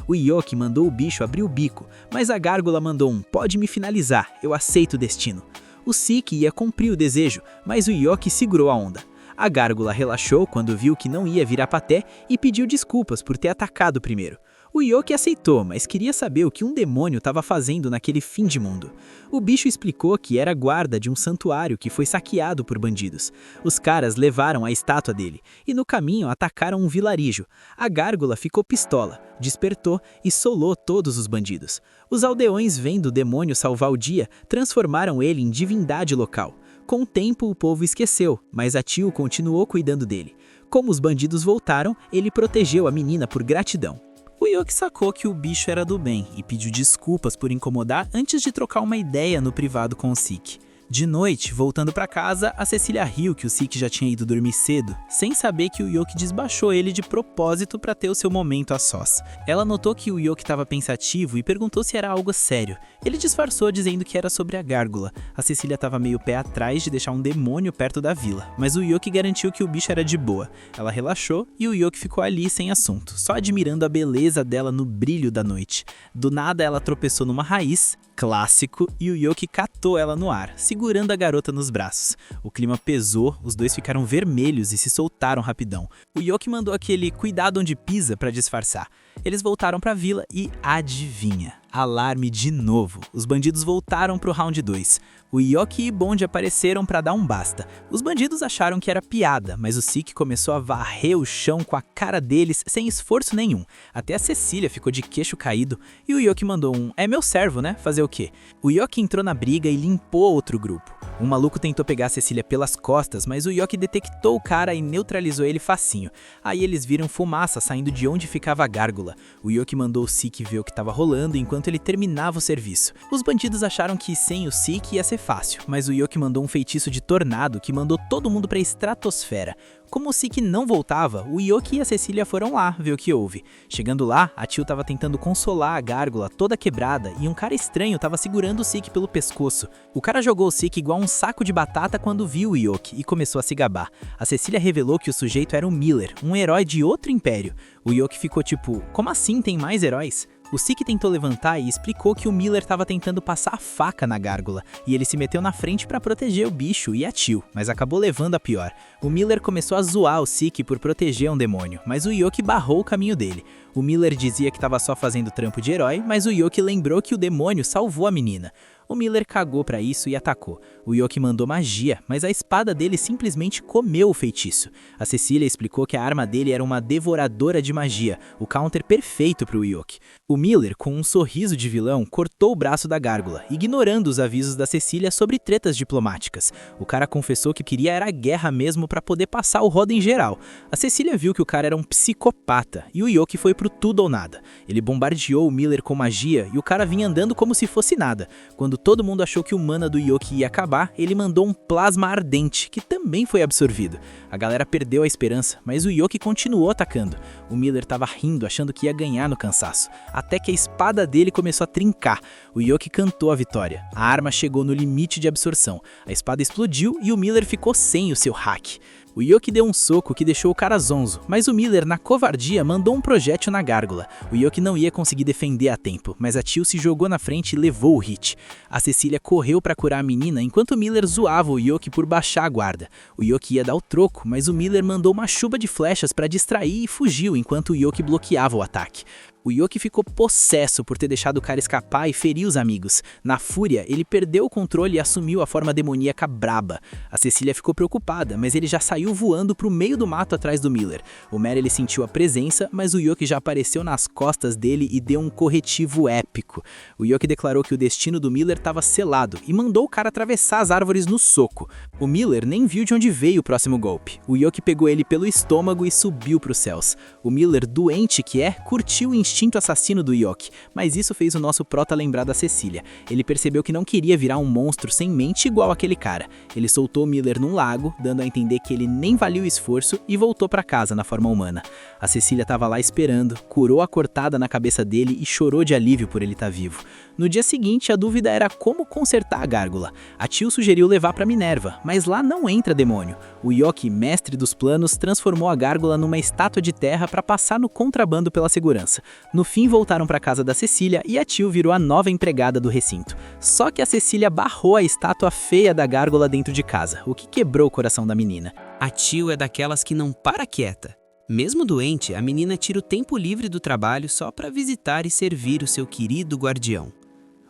O Yoki mandou o bicho abrir o bico, mas a gárgula mandou um "pode me finalizar, eu aceito o destino". O Sik ia cumprir o desejo, mas o Yoki segurou a onda. A gárgula relaxou quando viu que não ia virar paté e pediu desculpas por ter atacado primeiro. O Yoki aceitou, mas queria saber o que um demônio estava fazendo naquele fim de mundo. O bicho explicou que era guarda de um santuário que foi saqueado por bandidos. Os caras levaram a estátua dele e no caminho atacaram um vilarejo. A gárgula ficou pistola, despertou e solou todos os bandidos. Os aldeões, vendo o demônio salvar o dia, transformaram ele em divindade local. Com o tempo, o povo esqueceu, mas a Tio continuou cuidando dele. Como os bandidos voltaram, ele protegeu a menina por gratidão. O Yoki sacou que o bicho era do bem e pediu desculpas por incomodar antes de trocar uma ideia no privado com o Sik. De noite, voltando para casa, a Cecília riu que o Sik já tinha ido dormir cedo, sem saber que o Yoki desbaixou ele de propósito para ter o seu momento a sós. Ela notou que o Yoki estava pensativo e perguntou se era algo sério. Ele disfarçou dizendo que era sobre a gárgula. A Cecília estava meio pé atrás de deixar um demônio perto da vila, mas o Yoki garantiu que o bicho era de boa. Ela relaxou e o Yoki ficou ali sem assunto, só admirando a beleza dela no brilho da noite. Do nada ela tropeçou numa raiz, clássico, e o Yoki catou ela no ar, segurando a garota nos braços. O clima pesou, os dois ficaram vermelhos e se soltaram rapidão. O Yoki mandou aquele "cuidado onde pisa" para disfarçar. Eles voltaram para a vila e adivinha? Alarme de novo. Os bandidos voltaram pro round 2. O Yoki e Bond apareceram para dar um basta. Os bandidos acharam que era piada, mas o Sik começou a varrer o chão com a cara deles sem esforço nenhum. Até a Cecília ficou de queixo caído e o Yoki mandou um "é meu servo, né? Fazer o quê?". O Yoki entrou na briga e limpou outro grupo. Um maluco tentou pegar a Cecília pelas costas, mas o Yoki detectou o cara e neutralizou ele facinho. Aí eles viram fumaça saindo de onde ficava a gárgula. O Yoki mandou o Sik ver o que estava rolando enquanto ele terminava o serviço. Os bandidos acharam que sem o Sik ia ser fácil, mas o Yoki mandou um feitiço de tornado que mandou todo mundo para a estratosfera. Como o Sik não voltava, o Yoki e a Cecília foram lá ver o que houve. Chegando lá, a Tio estava tentando consolar a gárgula toda quebrada e um cara estranho estava segurando o Sik pelo pescoço. O cara jogou o Sik igual um saco de batata quando viu o Yoki e começou a se gabar. A Cecília revelou que o sujeito era o Miller, um herói de outro império. O Yoki ficou tipo, como assim tem mais heróis? O Sik tentou levantar e explicou que o Miller estava tentando passar a faca na gárgula, e ele se meteu na frente para proteger o bicho e a Tio, mas acabou levando a pior. O Miller começou a zoar o Sik por proteger um demônio, mas o Yoki barrou o caminho dele. O Miller dizia que estava só fazendo trampo de herói, mas o Yoki lembrou que o demônio salvou a menina. O Miller cagou pra isso e atacou. O Yoki mandou magia, mas a espada dele simplesmente comeu o feitiço. A Cecília explicou que a arma dele era uma devoradora de magia, o counter perfeito pro Yoki. O Miller, com um sorriso de vilão, cortou o braço da gárgula, ignorando os avisos da Cecília sobre tretas diplomáticas. O cara confessou que queria era a guerra mesmo pra poder passar o rodo em geral. A Cecília viu que o cara era um psicopata e o Yoki foi pro tudo ou nada. Ele bombardeou o Miller com magia e o cara vinha andando como se fosse nada. Quando todo mundo achou que o mana do Yoki ia acabar, ele mandou um plasma ardente, que também foi absorvido. A galera perdeu a esperança, mas o Yoki continuou atacando. O Miller tava rindo, achando que ia ganhar no cansaço, até que a espada dele começou a trincar. O Yoki cantou a vitória. A arma chegou no limite de absorção. A espada explodiu e o Miller ficou sem o seu hack. O Yoki deu um soco que deixou o cara zonzo, mas o Miller, na covardia, mandou um projétil na gárgula. O Yoki não ia conseguir defender a tempo, mas a Teal se jogou na frente e levou o hit. A Cecília correu para curar a menina enquanto o Miller zoava o Yoki por baixar a guarda. O Yoki ia dar o troco, mas o Miller mandou uma chuva de flechas para distrair e fugiu enquanto o Yoki bloqueava o ataque. O Yoki ficou possesso por ter deixado o cara escapar e ferir os amigos. Na fúria, ele perdeu o controle e assumiu a forma demoníaca braba. A Cecília ficou preocupada, mas ele já saiu voando pro meio do mato atrás do Miller. O Merrill sentiu a presença, mas o Yoki já apareceu nas costas dele e deu um corretivo épico. O Yoki declarou que o destino do Miller estava selado e mandou o cara atravessar as árvores no soco. O Miller nem viu de onde veio o próximo golpe. O Yoki pegou ele pelo estômago e subiu pros céus. O Miller, doente que é, curtiu o instinto assassino do Yoki, mas isso fez o nosso prota lembrar da Cecília. Ele percebeu que não queria virar um monstro sem mente igual aquele cara. Ele soltou Miller num lago, dando a entender que ele nem valia o esforço e voltou para casa na forma humana. A Cecília estava lá esperando, curou a cortada na cabeça dele e chorou de alívio por ele estar vivo. No dia seguinte, a dúvida era como consertar a gárgula. A Teal sugeriu levar para Minerva, mas lá não entra demônio. O Yoki, mestre dos planos, transformou a gárgula numa estátua de terra para passar no contrabando pela segurança. No fim, voltaram para casa da Cecília e a Teal virou a nova empregada do recinto. Só que a Cecília barrou a estátua feia da gárgula dentro de casa, o que quebrou o coração da menina. A Teal é daquelas que não para quieta. Mesmo doente, a menina tira o tempo livre do trabalho só para visitar e servir o seu querido guardião.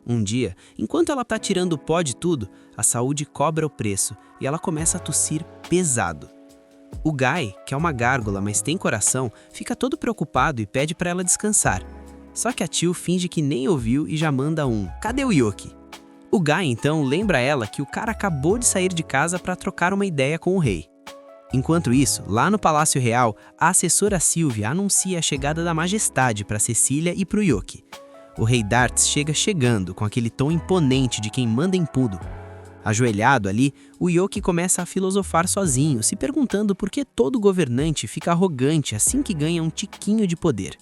Um dia, enquanto ela tá tirando o pó de tudo, a saúde cobra o preço e ela começa a tossir pesado. O Guy, que é uma gárgula, mas tem coração, fica todo preocupado e pede para ela descansar. Só que a Teal finge que nem ouviu e já manda um "Cadê o Yoki?". O Guy então lembra ela que o cara acabou de sair de casa para trocar uma ideia com o rei. Enquanto isso, lá no Palácio Real, a assessora Sylvia anuncia a chegada da majestade para Cecília e para o Yoki. O rei Dartz chegando com aquele tom imponente de quem manda em tudo. Ajoelhado ali, o Yoki começa a filosofar sozinho, se perguntando por que todo governante fica arrogante assim que ganha um tiquinho de poder.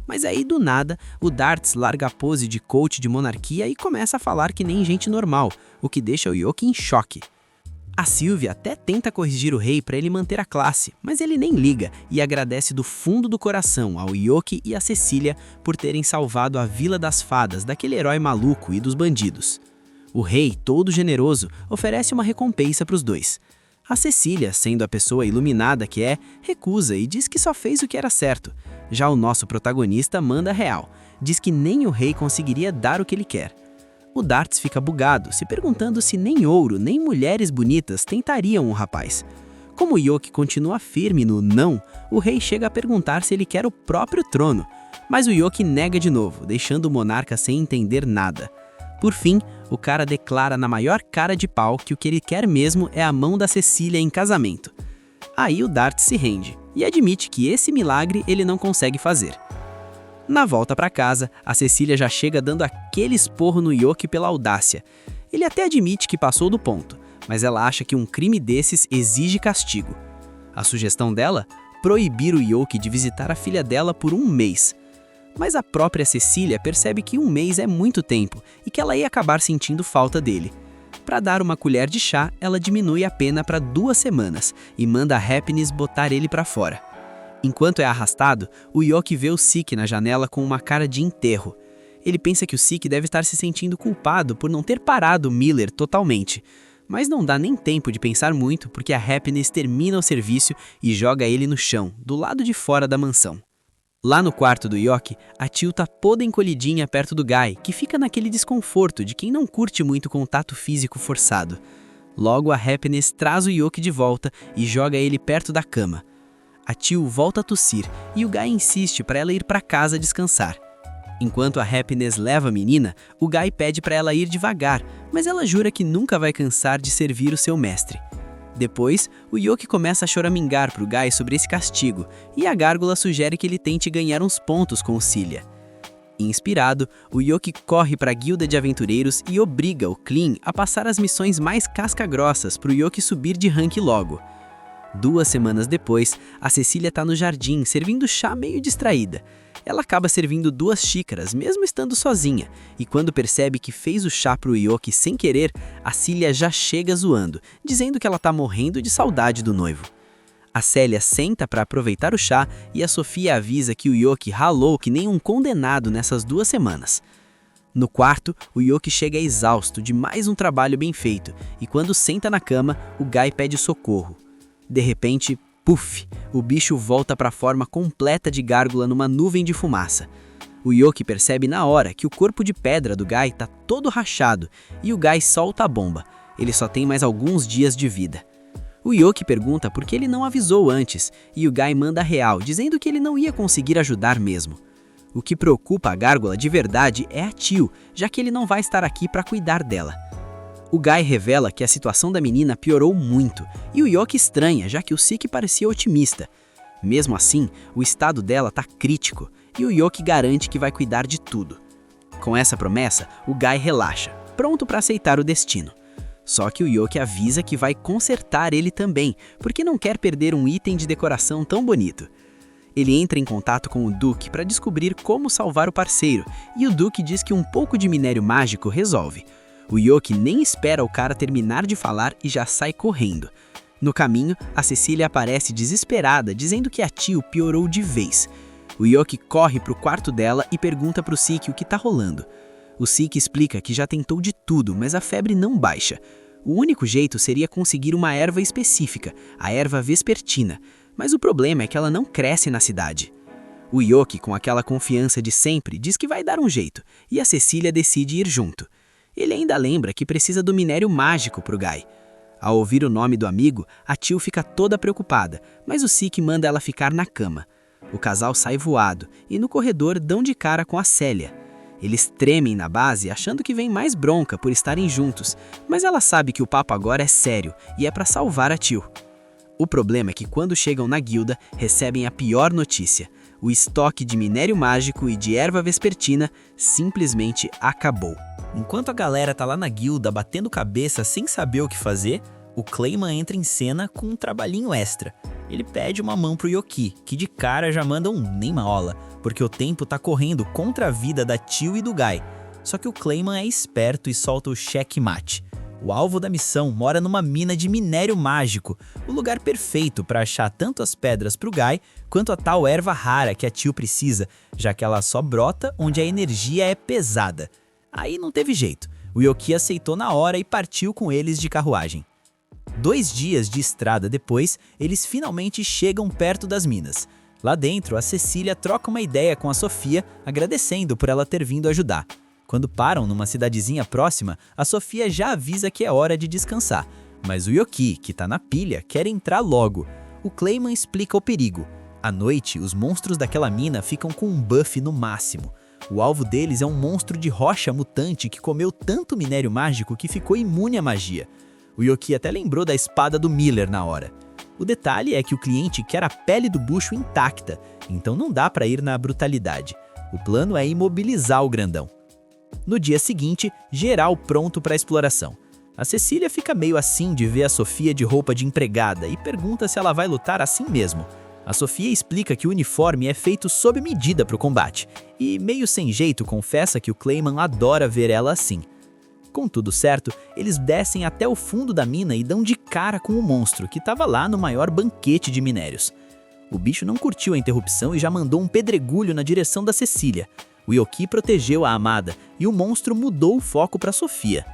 Mas aí, do nada, o Dartz larga a pose de coach de monarquia e começa a falar que nem gente normal, o que deixa o Yoki em choque. A Sylvia até tenta corrigir o rei para ele manter a classe, mas ele nem liga e agradece do fundo do coração ao Yoki e a Cecília por terem salvado a Vila das Fadas daquele herói maluco e dos bandidos. O rei, todo generoso, oferece uma recompensa para os dois. A Cecília, sendo a pessoa iluminada que é, recusa e diz que só fez o que era certo. Já o nosso protagonista manda real, diz que nem o rei conseguiria dar o que ele quer. O Dartz fica bugado, se perguntando se nem ouro, nem mulheres bonitas tentariam o rapaz. Como o Yoki continua firme no não, o rei chega a perguntar se ele quer o próprio trono, mas o Yoki nega de novo, deixando o monarca sem entender nada. Por fim, o cara declara na maior cara de pau que o que ele quer mesmo é a mão da Cecília em casamento. Aí o Dartz se rende e admite que esse milagre ele não consegue fazer. Na volta para casa, a Cecília já chega dando aquele esporro no Yoki pela audácia. Ele até admite que passou do ponto, mas ela acha que um crime desses exige castigo. A sugestão dela? Proibir o Yoki de visitar a filha dela por 1 mês. Mas a própria Cecília percebe que 1 mês é muito tempo e que ela ia acabar sentindo falta dele. Para dar uma colher de chá, ela diminui a pena para 2 semanas e manda a Happiness botar ele para fora. Enquanto é arrastado, o Yoki vê o Sik na janela com uma cara de enterro. Ele pensa que o Sik deve estar se sentindo culpado por não ter parado Miller totalmente. Mas não dá nem tempo de pensar muito porque a Happiness termina o serviço e joga ele no chão, do lado de fora da mansão. Lá no quarto do Yoki, a Teal tá toda encolhidinha perto do Guy, que fica naquele desconforto de quem não curte muito contato físico forçado. Logo a Happiness traz o Yoki de volta e joga ele perto da cama. A Teal volta a tossir e o Guy insiste para ela ir para casa descansar. Enquanto a Happiness leva a menina, o Guy pede para ela ir devagar, mas ela jura que nunca vai cansar de servir o seu mestre. Depois, o Yoki começa a choramingar pro Guy sobre esse castigo, e a gárgula sugere que ele tente ganhar uns pontos com o Cilia. Inspirado, o Yoki corre para a guilda de aventureiros e obriga o Clean a passar as missões mais casca-grossas para o Yoki subir de rank logo. 2 semanas depois, a Cecília tá no jardim, servindo chá meio distraída. Ela acaba servindo 2 xícaras, mesmo estando sozinha, e quando percebe que fez o chá pro Yoki sem querer, a Cília já chega zoando, dizendo que ela tá morrendo de saudade do noivo. A Célia senta para aproveitar o chá e a Sofia avisa que o Yoki ralou que nem um condenado nessas 2 semanas. No quarto, o Yoki chega exausto de mais um trabalho bem feito, e quando senta na cama, o Guy pede socorro. De repente, puf, o bicho volta para a forma completa de gárgula numa nuvem de fumaça. O Yoki percebe na hora que o corpo de pedra do Guy tá todo rachado e o Guy solta a bomba. Ele só tem mais alguns dias de vida. O Yoki pergunta por que ele não avisou antes e o Guy manda a real, dizendo que ele não ia conseguir ajudar mesmo. O que preocupa a gárgula de verdade é a Tio, já que ele não vai estar aqui para cuidar dela. O Guy revela que a situação da menina piorou muito, e o Yoki estranha, já que o Sik parecia otimista. Mesmo assim, o estado dela tá crítico, e o Yoki garante que vai cuidar de tudo. Com essa promessa, o Guy relaxa, pronto para aceitar o destino. Só que o Yoki avisa que vai consertar ele também, porque não quer perder um item de decoração tão bonito. Ele entra em contato com o Duke para descobrir como salvar o parceiro, e o Duke diz que um pouco de minério mágico resolve. O Yoki nem espera o cara terminar de falar e já sai correndo. No caminho, a Cecília aparece desesperada, dizendo que a Tio piorou de vez. O Yoki corre pro quarto dela e pergunta pro Sik o que tá rolando. O Sik explica que já tentou de tudo, mas a febre não baixa. O único jeito seria conseguir uma erva específica, a erva vespertina, mas o problema é que ela não cresce na cidade. O Yoki, com aquela confiança de sempre, diz que vai dar um jeito, e a Cecília decide ir junto. Ele ainda lembra que precisa do minério mágico pro Guy. Ao ouvir o nome do amigo, a Tio fica toda preocupada, mas o Sik manda ela ficar na cama. O casal sai voado e no corredor dão de cara com a Célia. Eles tremem na base achando que vem mais bronca por estarem juntos, mas ela sabe que o papo agora é sério e é para salvar a Tio. O problema é que quando chegam na guilda, recebem a pior notícia. O estoque de minério mágico e de erva vespertina simplesmente acabou. Enquanto a galera tá lá na guilda batendo cabeça sem saber o que fazer, o Clayman entra em cena com um trabalhinho extra. Ele pede uma mão pro Yoki, que de cara já manda um nem maola, porque o tempo tá correndo contra a vida da Tio e do Guy. Só que o Clayman é esperto e solta o checkmate. O alvo da missão mora numa mina de minério mágico, o lugar perfeito para achar tanto as pedras pro Guy quanto a tal erva rara que a Tio precisa, já que ela só brota onde a energia é pesada. Aí não teve jeito, o Yoki aceitou na hora e partiu com eles de carruagem. 2 dias de estrada depois, eles finalmente chegam perto das minas. Lá dentro, a Cecília troca uma ideia com a Sofia, agradecendo por ela ter vindo ajudar. Quando param numa cidadezinha próxima, a Sofia já avisa que é hora de descansar, mas o Yoki, que tá na pilha, quer entrar logo. O Clayman explica o perigo. À noite, os monstros daquela mina ficam com um buff no máximo. O alvo deles é um monstro de rocha mutante que comeu tanto minério mágico que ficou imune à magia. O Yoki até lembrou da espada do Miller na hora. O detalhe é que o cliente quer a pele do bucho intacta, então não dá pra ir na brutalidade. O plano é imobilizar o grandão. No dia seguinte, geral pronto para a exploração. A Cecília fica meio assim de ver a Sofia de roupa de empregada e pergunta se ela vai lutar assim mesmo. A Sofia explica que o uniforme é feito sob medida para o combate, e meio sem jeito confessa que o Clayman adora ver ela assim. Com tudo certo, eles descem até o fundo da mina e dão de cara com o monstro, que estava lá no maior banquete de minérios. O bicho não curtiu a interrupção e já mandou um pedregulho na direção da Cecília. O Yoki protegeu a amada e o monstro mudou o foco para Sofia.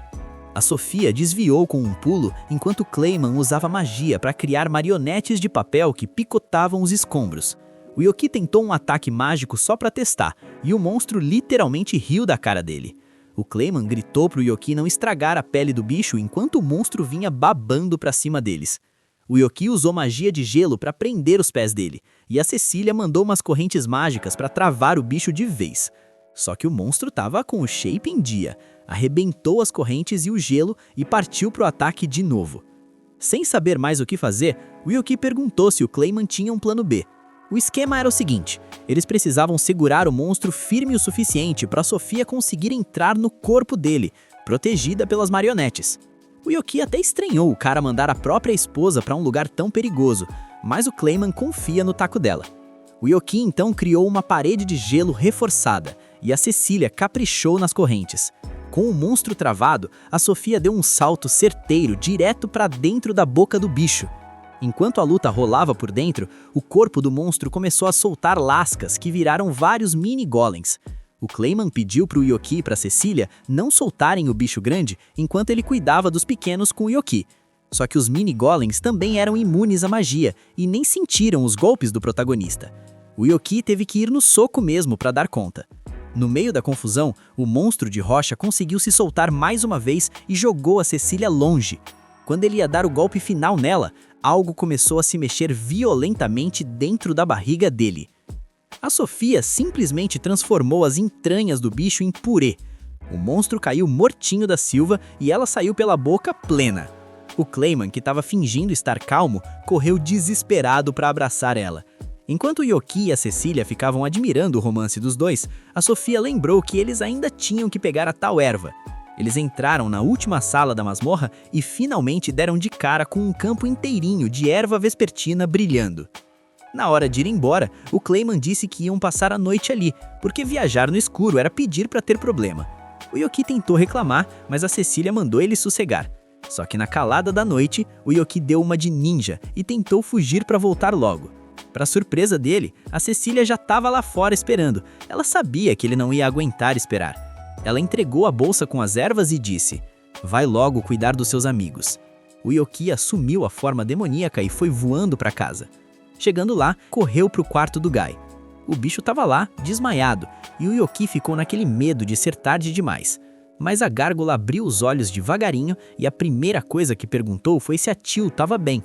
A Sofia desviou com um pulo enquanto Clayman usava magia para criar marionetes de papel que picotavam os escombros. O Yoki tentou um ataque mágico só para testar e o monstro literalmente riu da cara dele. O Clayman gritou pro Yoki não estragar a pele do bicho enquanto o monstro vinha babando para cima deles. O Yoki usou magia de gelo para prender os pés dele e a Cecília mandou umas correntes mágicas para travar o bicho de vez. Só que o monstro tava com o shape em dia, arrebentou as correntes e o gelo e partiu pro ataque de novo. Sem saber mais o que fazer, o Yoki perguntou se o Clayman tinha um plano B. O esquema era o seguinte: eles precisavam segurar o monstro firme o suficiente para Sofia conseguir entrar no corpo dele, protegida pelas marionetes. O Yoki até estranhou o cara mandar a própria esposa para um lugar tão perigoso, mas o Clayman confia no taco dela. O Yoki então criou uma parede de gelo reforçada e a Cecília caprichou nas correntes. Com o monstro travado, a Sofia deu um salto certeiro direto para dentro da boca do bicho. Enquanto a luta rolava por dentro, o corpo do monstro começou a soltar lascas que viraram vários mini-golems. O Clayman pediu para o Yoki e para Cecília não soltarem o bicho grande enquanto ele cuidava dos pequenos com o Yoki. Só que os mini-golems também eram imunes à magia e nem sentiram os golpes do protagonista. O Yoki teve que ir no soco mesmo para dar conta. No meio da confusão, o monstro de rocha conseguiu se soltar mais uma vez e jogou a Cecília longe. Quando ele ia dar o golpe final nela, algo começou a se mexer violentamente dentro da barriga dele. A Sofia simplesmente transformou as entranhas do bicho em purê. O monstro caiu mortinho da Silva e ela saiu pela boca plena. O Clayman, que estava fingindo estar calmo, correu desesperado para abraçar ela. Enquanto o Yoki e a Cecília ficavam admirando o romance dos dois, a Sofia lembrou que eles ainda tinham que pegar a tal erva. Eles entraram na última sala da masmorra e finalmente deram de cara com um campo inteirinho de erva vespertina brilhando. Na hora de ir embora, o Clayman disse que iam passar a noite ali, porque viajar no escuro era pedir para ter problema. O Yoki tentou reclamar, mas a Cecília mandou ele sossegar. Só que na calada da noite, o Yoki deu uma de ninja e tentou fugir para voltar logo. Para surpresa dele, a Cecília já estava lá fora esperando. Ela sabia que ele não ia aguentar esperar. Ela entregou a bolsa com as ervas e disse: "Vai logo cuidar dos seus amigos." O Yoki assumiu a forma demoníaca e foi voando para casa. Chegando lá, correu para o quarto do Guy. O bicho estava lá, desmaiado, e o Yoki ficou naquele medo de ser tarde demais. Mas a gárgula abriu os olhos devagarinho e a primeira coisa que perguntou foi se a Tio estava bem.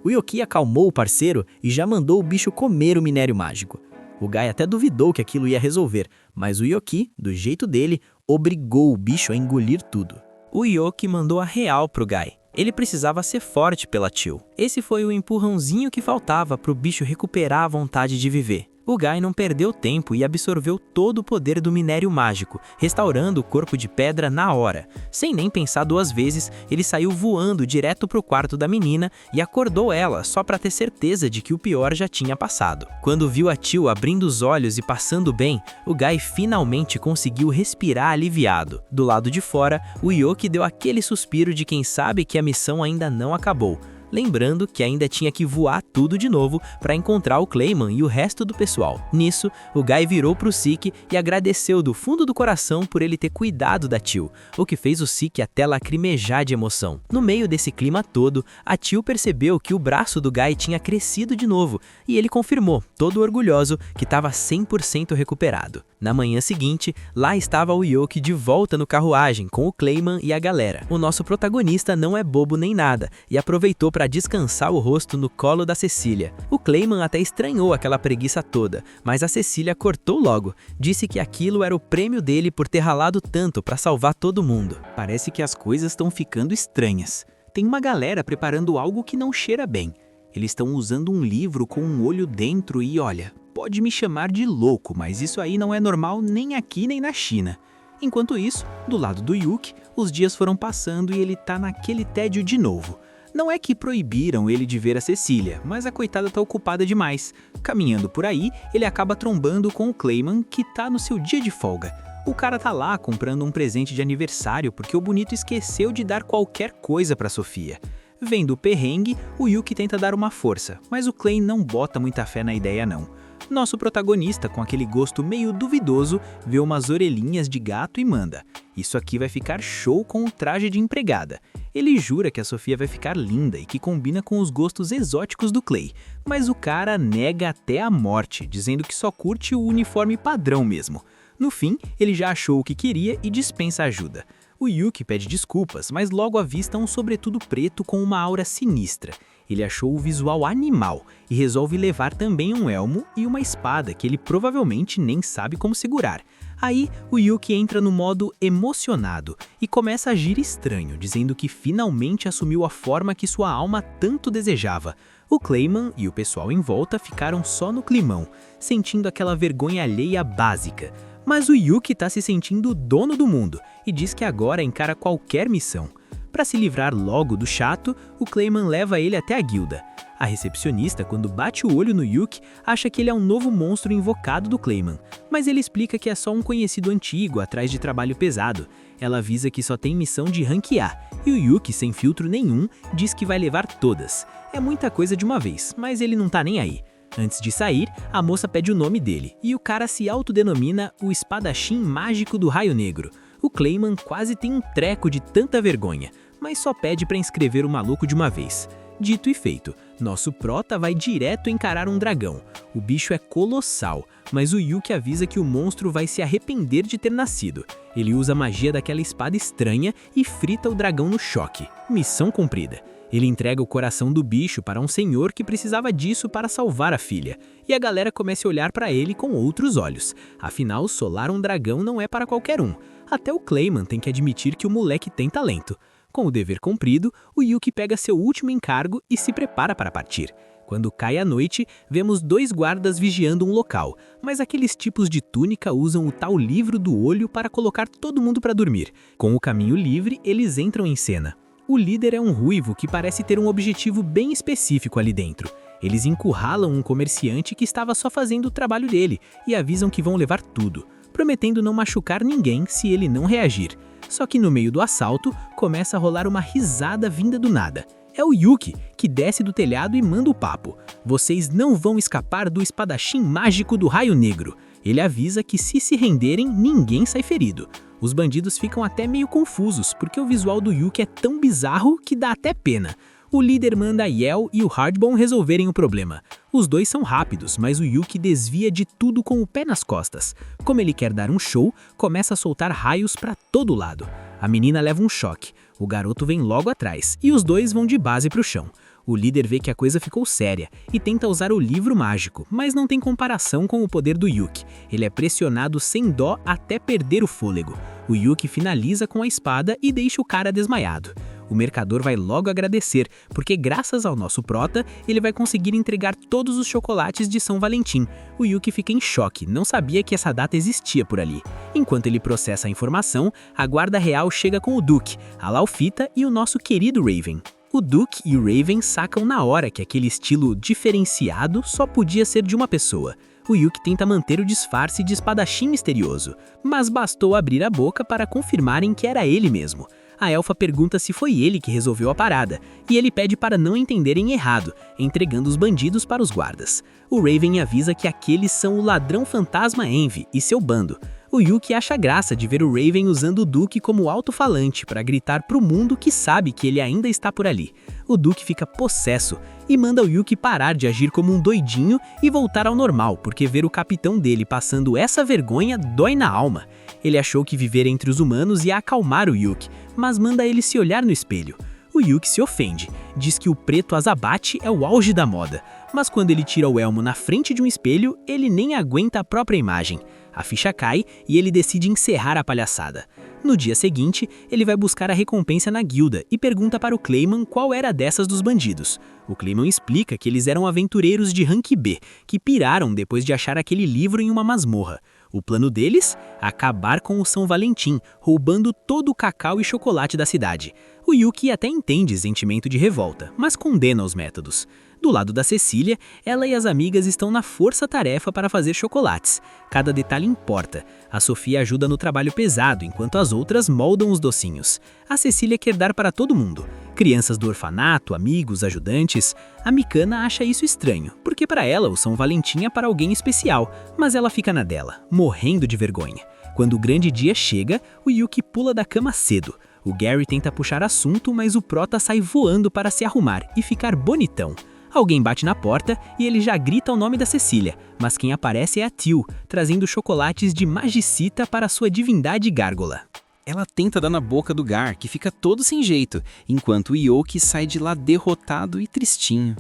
O Yoki acalmou o parceiro e já mandou o bicho comer o minério mágico. O Guy até duvidou que aquilo ia resolver, mas o Yoki, do jeito dele, obrigou o bicho a engolir tudo. O Yoki mandou a real pro Guy. Ele precisava ser forte pela Tio. Esse foi o empurrãozinho que faltava pro bicho recuperar a vontade de viver. O Guy não perdeu tempo e absorveu todo o poder do minério mágico, restaurando o corpo de pedra na hora. Sem nem pensar duas vezes, ele saiu voando direto pro quarto da menina e acordou ela só para ter certeza de que o pior já tinha passado. Quando viu a Tio abrindo os olhos e passando bem, o Guy finalmente conseguiu respirar aliviado. Do lado de fora, o Yoki deu aquele suspiro de quem sabe que a missão ainda não acabou. Lembrando que ainda tinha que voar tudo de novo para encontrar o Clayman e o resto do pessoal. Nisso, o Guy virou pro Sik e agradeceu do fundo do coração por ele ter cuidado da Tio, o que fez o Sik até lacrimejar de emoção. No meio desse clima todo, a Tio percebeu que o braço do Guy tinha crescido de novo e ele confirmou, todo orgulhoso, que estava 100% recuperado. Na manhã seguinte, lá estava o Yoki de volta no carruagem com o Clayman e a galera. O nosso protagonista não é bobo nem nada e aproveitou para descansar o rosto no colo da Cecília. O Clayman até estranhou aquela preguiça toda, mas a Cecília cortou logo. Disse que aquilo era o prêmio dele por ter ralado tanto para salvar todo mundo. Parece que as coisas estão ficando estranhas. Tem uma galera preparando algo que não cheira bem. Eles estão usando um livro com um olho dentro e olha, pode me chamar de louco, mas isso aí não é normal nem aqui nem na China. Enquanto isso, do lado do Yuki, os dias foram passando e ele tá naquele tédio de novo. Não é que proibiram ele de ver a Cecília, mas a coitada tá ocupada demais. Caminhando por aí, ele acaba trombando com o Clayman, que tá no seu dia de folga. O cara tá lá comprando um presente de aniversário porque o bonito esqueceu de dar qualquer coisa pra Sofia. Vendo o perrengue, o Yuki tenta dar uma força, mas o Clay não bota muita fé na ideia não. Nosso protagonista, com aquele gosto meio duvidoso, vê umas orelhinhas de gato e manda: "Isso aqui vai ficar show com o traje de empregada." Ele jura que a Sofia vai ficar linda e que combina com os gostos exóticos do Clay, mas o cara nega até a morte, dizendo que só curte o uniforme padrão mesmo. No fim, ele já achou o que queria e dispensa ajuda. O Yuki pede desculpas, mas logo avista um sobretudo preto com uma aura sinistra. Ele achou o visual animal e resolve levar também um elmo e uma espada que ele provavelmente nem sabe como segurar. Aí, o Yuki entra no modo emocionado e começa a agir estranho, dizendo que finalmente assumiu a forma que sua alma tanto desejava. O Clayman e o pessoal em volta ficaram só no climão, sentindo aquela vergonha alheia básica. Mas o Yuki tá se sentindo o dono do mundo e diz que agora encara qualquer missão. Para se livrar logo do chato, o Clayman leva ele até a guilda. A recepcionista, quando bate o olho no Yuki, acha que ele é um novo monstro invocado do Clayman, mas ele explica que é só um conhecido antigo atrás de trabalho pesado. Ela avisa que só tem missão de rank A, e o Yuki, sem filtro nenhum, diz que vai levar todas. É muita coisa de uma vez, mas ele não tá nem aí. Antes de sair, a moça pede o nome dele, e o cara se autodenomina o espadachim mágico do Raio Negro. O Clayman quase tem um treco de tanta vergonha, mas só pede para inscrever o maluco de uma vez. Dito e feito, nosso prota vai direto encarar um dragão. O bicho é colossal, mas o Yuki avisa que o monstro vai se arrepender de ter nascido. Ele usa a magia daquela espada estranha e frita o dragão no choque. Missão cumprida. Ele entrega o coração do bicho para um senhor que precisava disso para salvar a filha. E a galera começa a olhar para ele com outros olhos. Afinal, solar um dragão não é para qualquer um. Até o Clayman tem que admitir que o moleque tem talento. Com o dever cumprido, o Yuki pega seu último encargo e se prepara para partir. Quando cai a noite, vemos 2 guardas vigiando um local, mas aqueles tipos de túnica usam o tal livro do olho para colocar todo mundo para dormir. Com o caminho livre, eles entram em cena. O líder é um ruivo que parece ter um objetivo bem específico ali dentro. Eles encurralam um comerciante que estava só fazendo o trabalho dele e avisam que vão levar tudo, prometendo não machucar ninguém se ele não reagir. Só que no meio do assalto, começa a rolar uma risada vinda do nada. É o Yuki, que desce do telhado e manda o papo. Vocês não vão escapar do espadachim mágico do Raio Negro. Ele avisa que se renderem, ninguém sai ferido. Os bandidos ficam até meio confusos, porque o visual do Yuki é tão bizarro que dá até pena. O líder manda a Yel e o Hardbone resolverem o problema. Os dois são rápidos, mas o Yuki desvia de tudo com o pé nas costas. Como ele quer dar um show, começa a soltar raios para todo lado. A menina leva um choque, o garoto vem logo atrás e os dois vão de base para o chão. O líder vê que a coisa ficou séria e tenta usar o livro mágico, mas não tem comparação com o poder do Yuki. Ele é pressionado sem dó até perder o fôlego. O Yuki finaliza com a espada e deixa o cara desmaiado. O mercador vai logo agradecer, porque graças ao nosso prota, ele vai conseguir entregar todos os chocolates de São Valentim. O Yuki fica em choque, não sabia que essa data existia por ali. Enquanto ele processa a informação, a guarda real chega com o Duke, a Laufita e o nosso querido Raven. O Duke e o Raven sacam na hora que aquele estilo diferenciado só podia ser de uma pessoa. O Yuki tenta manter o disfarce de espadachim misterioso, mas bastou abrir a boca para confirmarem que era ele mesmo. A elfa pergunta se foi ele que resolveu a parada, e ele pede para não entenderem errado, entregando os bandidos para os guardas. O Raven avisa que aqueles são o ladrão fantasma Envy e seu bando. O Yuki acha graça de ver o Raven usando o Duke como alto-falante para gritar pro mundo que sabe que ele ainda está por ali. O Duke fica possesso e manda o Yuki parar de agir como um doidinho e voltar ao normal, porque ver o capitão dele passando essa vergonha dói na alma. Ele achou que viver entre os humanos ia acalmar o Yuki, mas manda ele se olhar no espelho. O Yuki se ofende, diz que o preto azabate é o auge da moda, mas quando ele tira o elmo na frente de um espelho, ele nem aguenta a própria imagem. A ficha cai e ele decide encerrar a palhaçada. No dia seguinte, ele vai buscar a recompensa na guilda e pergunta para o Clayman qual era dessas dos bandidos. O Clayman explica que eles eram aventureiros de rank B, que piraram depois de achar aquele livro em uma masmorra. O plano deles? Acabar com o São Valentim, roubando todo o cacau e chocolate da cidade. O Yuki até entende sentimento de revolta, mas condena os métodos. Do lado da Cecília, ela e as amigas estão na força-tarefa para fazer chocolates. Cada detalhe importa. A Sofia ajuda no trabalho pesado, enquanto as outras moldam os docinhos. A Cecília quer dar para todo mundo. Crianças do orfanato, amigos, ajudantes. A Mikana acha isso estranho, porque para ela o São Valentim é para alguém especial, mas ela fica na dela, morrendo de vergonha. Quando o grande dia chega, o Yuki pula da cama cedo. O Gary tenta puxar assunto, mas o prota sai voando para se arrumar e ficar bonitão. Alguém bate na porta e ele já grita o nome da Cecília, mas quem aparece é a Teal, trazendo chocolates de magicita para sua divindade gárgola. Ela tenta dar na boca do Gar, que fica todo sem jeito, enquanto o Yoki sai de lá derrotado e tristinho.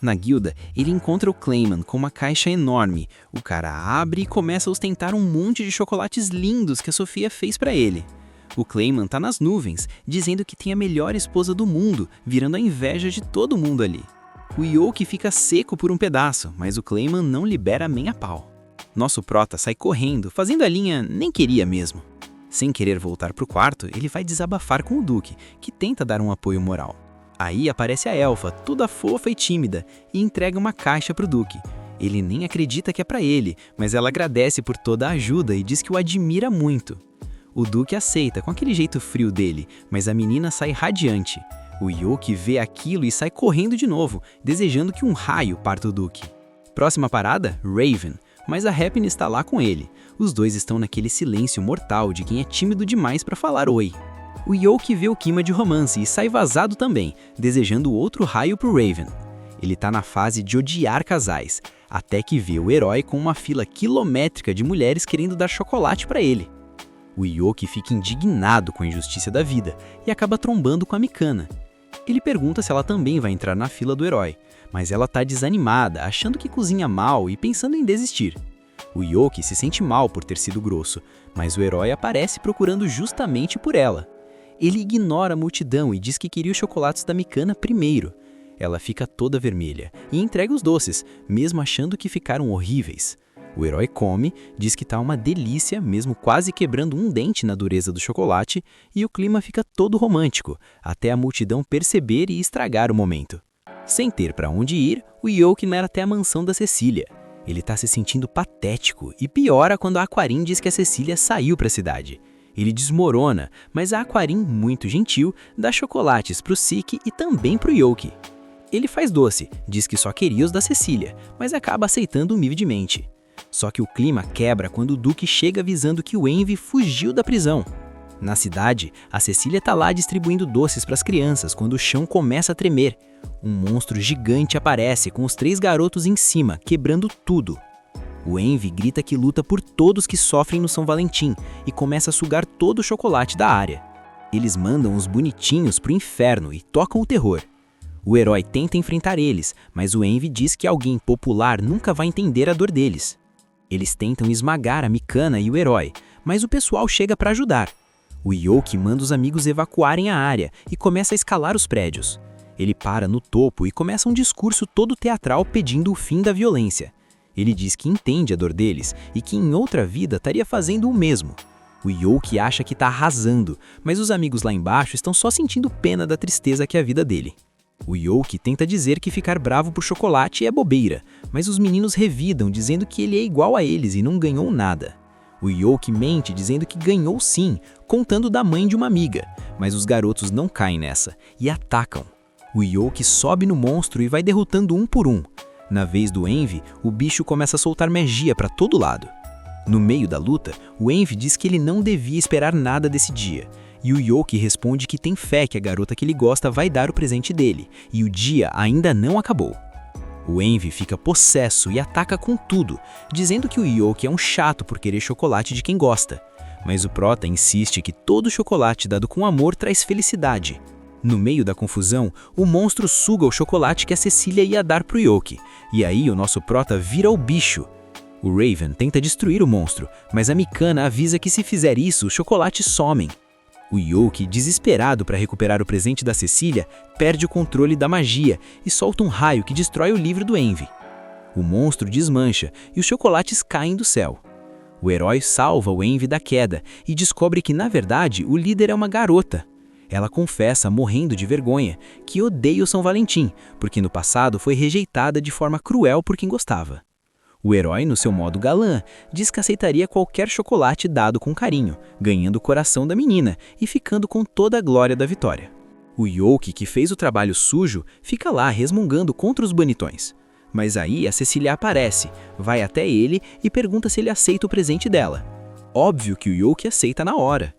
Na guilda, ele encontra o Clayman com uma caixa enorme. O cara abre e começa a ostentar um monte de chocolates lindos que a Sofia fez pra ele. O Clayman tá nas nuvens, dizendo que tem a melhor esposa do mundo, virando a inveja de todo mundo ali. O Yoki fica seco por um pedaço, mas o Clayman não libera nem a pau. Nosso prota sai correndo, fazendo a linha nem queria mesmo. Sem querer voltar pro quarto, ele vai desabafar com o Duque, que tenta dar um apoio moral. Aí aparece a elfa, toda fofa e tímida, e entrega uma caixa pro Duque. Ele nem acredita que é pra ele, mas ela agradece por toda a ajuda e diz que o admira muito. O Duque aceita com aquele jeito frio dele, mas a menina sai radiante. O Yoki vê aquilo e sai correndo de novo, desejando que um raio parta o Duque. Próxima parada, Raven, mas a Happiness está lá com ele. Os dois estão naquele silêncio mortal de quem é tímido demais pra falar oi. O Yoki vê o clima de romance e sai vazado também, desejando outro raio pro Raven. Ele tá na fase de odiar casais, até que vê o herói com uma fila quilométrica de mulheres querendo dar chocolate pra ele. O Yoki fica indignado com a injustiça da vida e acaba trombando com a Mikana. Ele pergunta se ela também vai entrar na fila do herói, mas ela tá desanimada, achando que cozinha mal e pensando em desistir. O Yoki se sente mal por ter sido grosso, mas o herói aparece procurando justamente por ela. Ele ignora a multidão e diz que queria os chocolates da Mikana primeiro. Ela fica toda vermelha e entrega os doces, mesmo achando que ficaram horríveis. O herói come, diz que tá uma delícia, mesmo quase quebrando um dente na dureza do chocolate, e o clima fica todo romântico, até a multidão perceber e estragar o momento. Sem ter para onde ir, o Yoki vai até a mansão da Cecília. Ele tá se sentindo patético e piora quando a Aquarin diz que a Cecília saiu para a cidade. Ele desmorona, mas a Aquarin, muito gentil, dá chocolates pro Siki e também pro Yoki. Ele faz doce, diz que só queria os da Cecília, mas acaba aceitando humildemente. Só que o clima quebra quando o Duque chega avisando que o Envy fugiu da prisão. Na cidade, a Cecília tá lá distribuindo doces para as crianças quando o chão começa a tremer. Um monstro gigante aparece com os 3 garotos em cima, quebrando tudo. O Envy grita que luta por todos que sofrem no São Valentim e começa a sugar todo o chocolate da área. Eles mandam os bonitinhos pro inferno e tocam o terror. O herói tenta enfrentar eles, mas o Envy diz que alguém popular nunca vai entender a dor deles. Eles tentam esmagar a Mikana e o herói, mas o pessoal chega para ajudar. O Yoki manda os amigos evacuarem a área e começa a escalar os prédios. Ele para no topo e começa um discurso todo teatral pedindo o fim da violência. Ele diz que entende a dor deles e que em outra vida estaria fazendo o mesmo. O Yoki acha que está arrasando, mas os amigos lá embaixo estão só sentindo pena da tristeza que é a vida dele. O Yoki tenta dizer que ficar bravo por chocolate é bobeira, mas os meninos revidam dizendo que ele é igual a eles e não ganhou nada. O Yoki mente dizendo que ganhou sim, contando da mãe de uma amiga, mas os garotos não caem nessa e atacam. O Yoki sobe no monstro e vai derrotando um por um. Na vez do Envy, o bicho começa a soltar magia para todo lado. No meio da luta, o Envy diz que ele não devia esperar nada desse dia, e o Yoki responde que tem fé que a garota que ele gosta vai dar o presente dele, e o dia ainda não acabou. O Envy fica possesso e ataca com tudo, dizendo que o Yoki é um chato por querer chocolate de quem gosta, mas o prota insiste que todo chocolate dado com amor traz felicidade. No meio da confusão, o monstro suga o chocolate que a Cecília ia dar pro Yoki, e aí o nosso prota vira o bicho. O Raven tenta destruir o monstro, mas a Mikana avisa que se fizer isso, os chocolates somem. O Yoki, desesperado para recuperar o presente da Cecília, perde o controle da magia e solta um raio que destrói o livro do Envy. O monstro desmancha e os chocolates caem do céu. O herói salva o Envy da queda e descobre que, na verdade, o líder é uma garota. Ela confessa, morrendo de vergonha, que odeia o São Valentim, porque no passado foi rejeitada de forma cruel por quem gostava. O herói, no seu modo galã, diz que aceitaria qualquer chocolate dado com carinho, ganhando o coração da menina e ficando com toda a glória da vitória. O Yoki, que fez o trabalho sujo, fica lá resmungando contra os bonitões. Mas aí a Cecília aparece, vai até ele e pergunta se ele aceita o presente dela. Óbvio que o Yoki aceita na hora.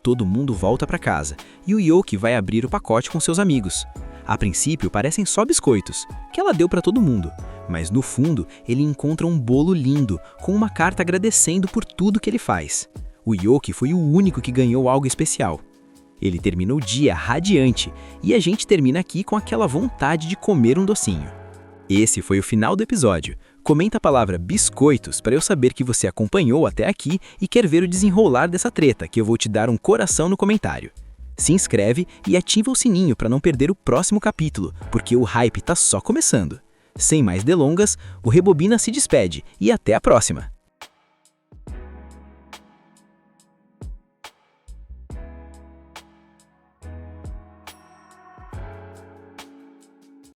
Todo mundo volta para casa e o Yoki vai abrir o pacote com seus amigos. A princípio parecem só biscoitos, que ela deu para todo mundo, mas no fundo ele encontra um bolo lindo com uma carta agradecendo por tudo que ele faz. O Yoki foi o único que ganhou algo especial. Ele termina o dia radiante e a gente termina aqui com aquela vontade de comer um docinho. Esse foi o final do episódio. Comenta a palavra biscoitos para eu saber que você acompanhou até aqui e quer ver o desenrolar dessa treta, que eu vou te dar um coração no comentário. Se inscreve e ativa o sininho para não perder o próximo capítulo, porque o hype tá só começando. Sem mais delongas, o Rebobina se despede e até a próxima!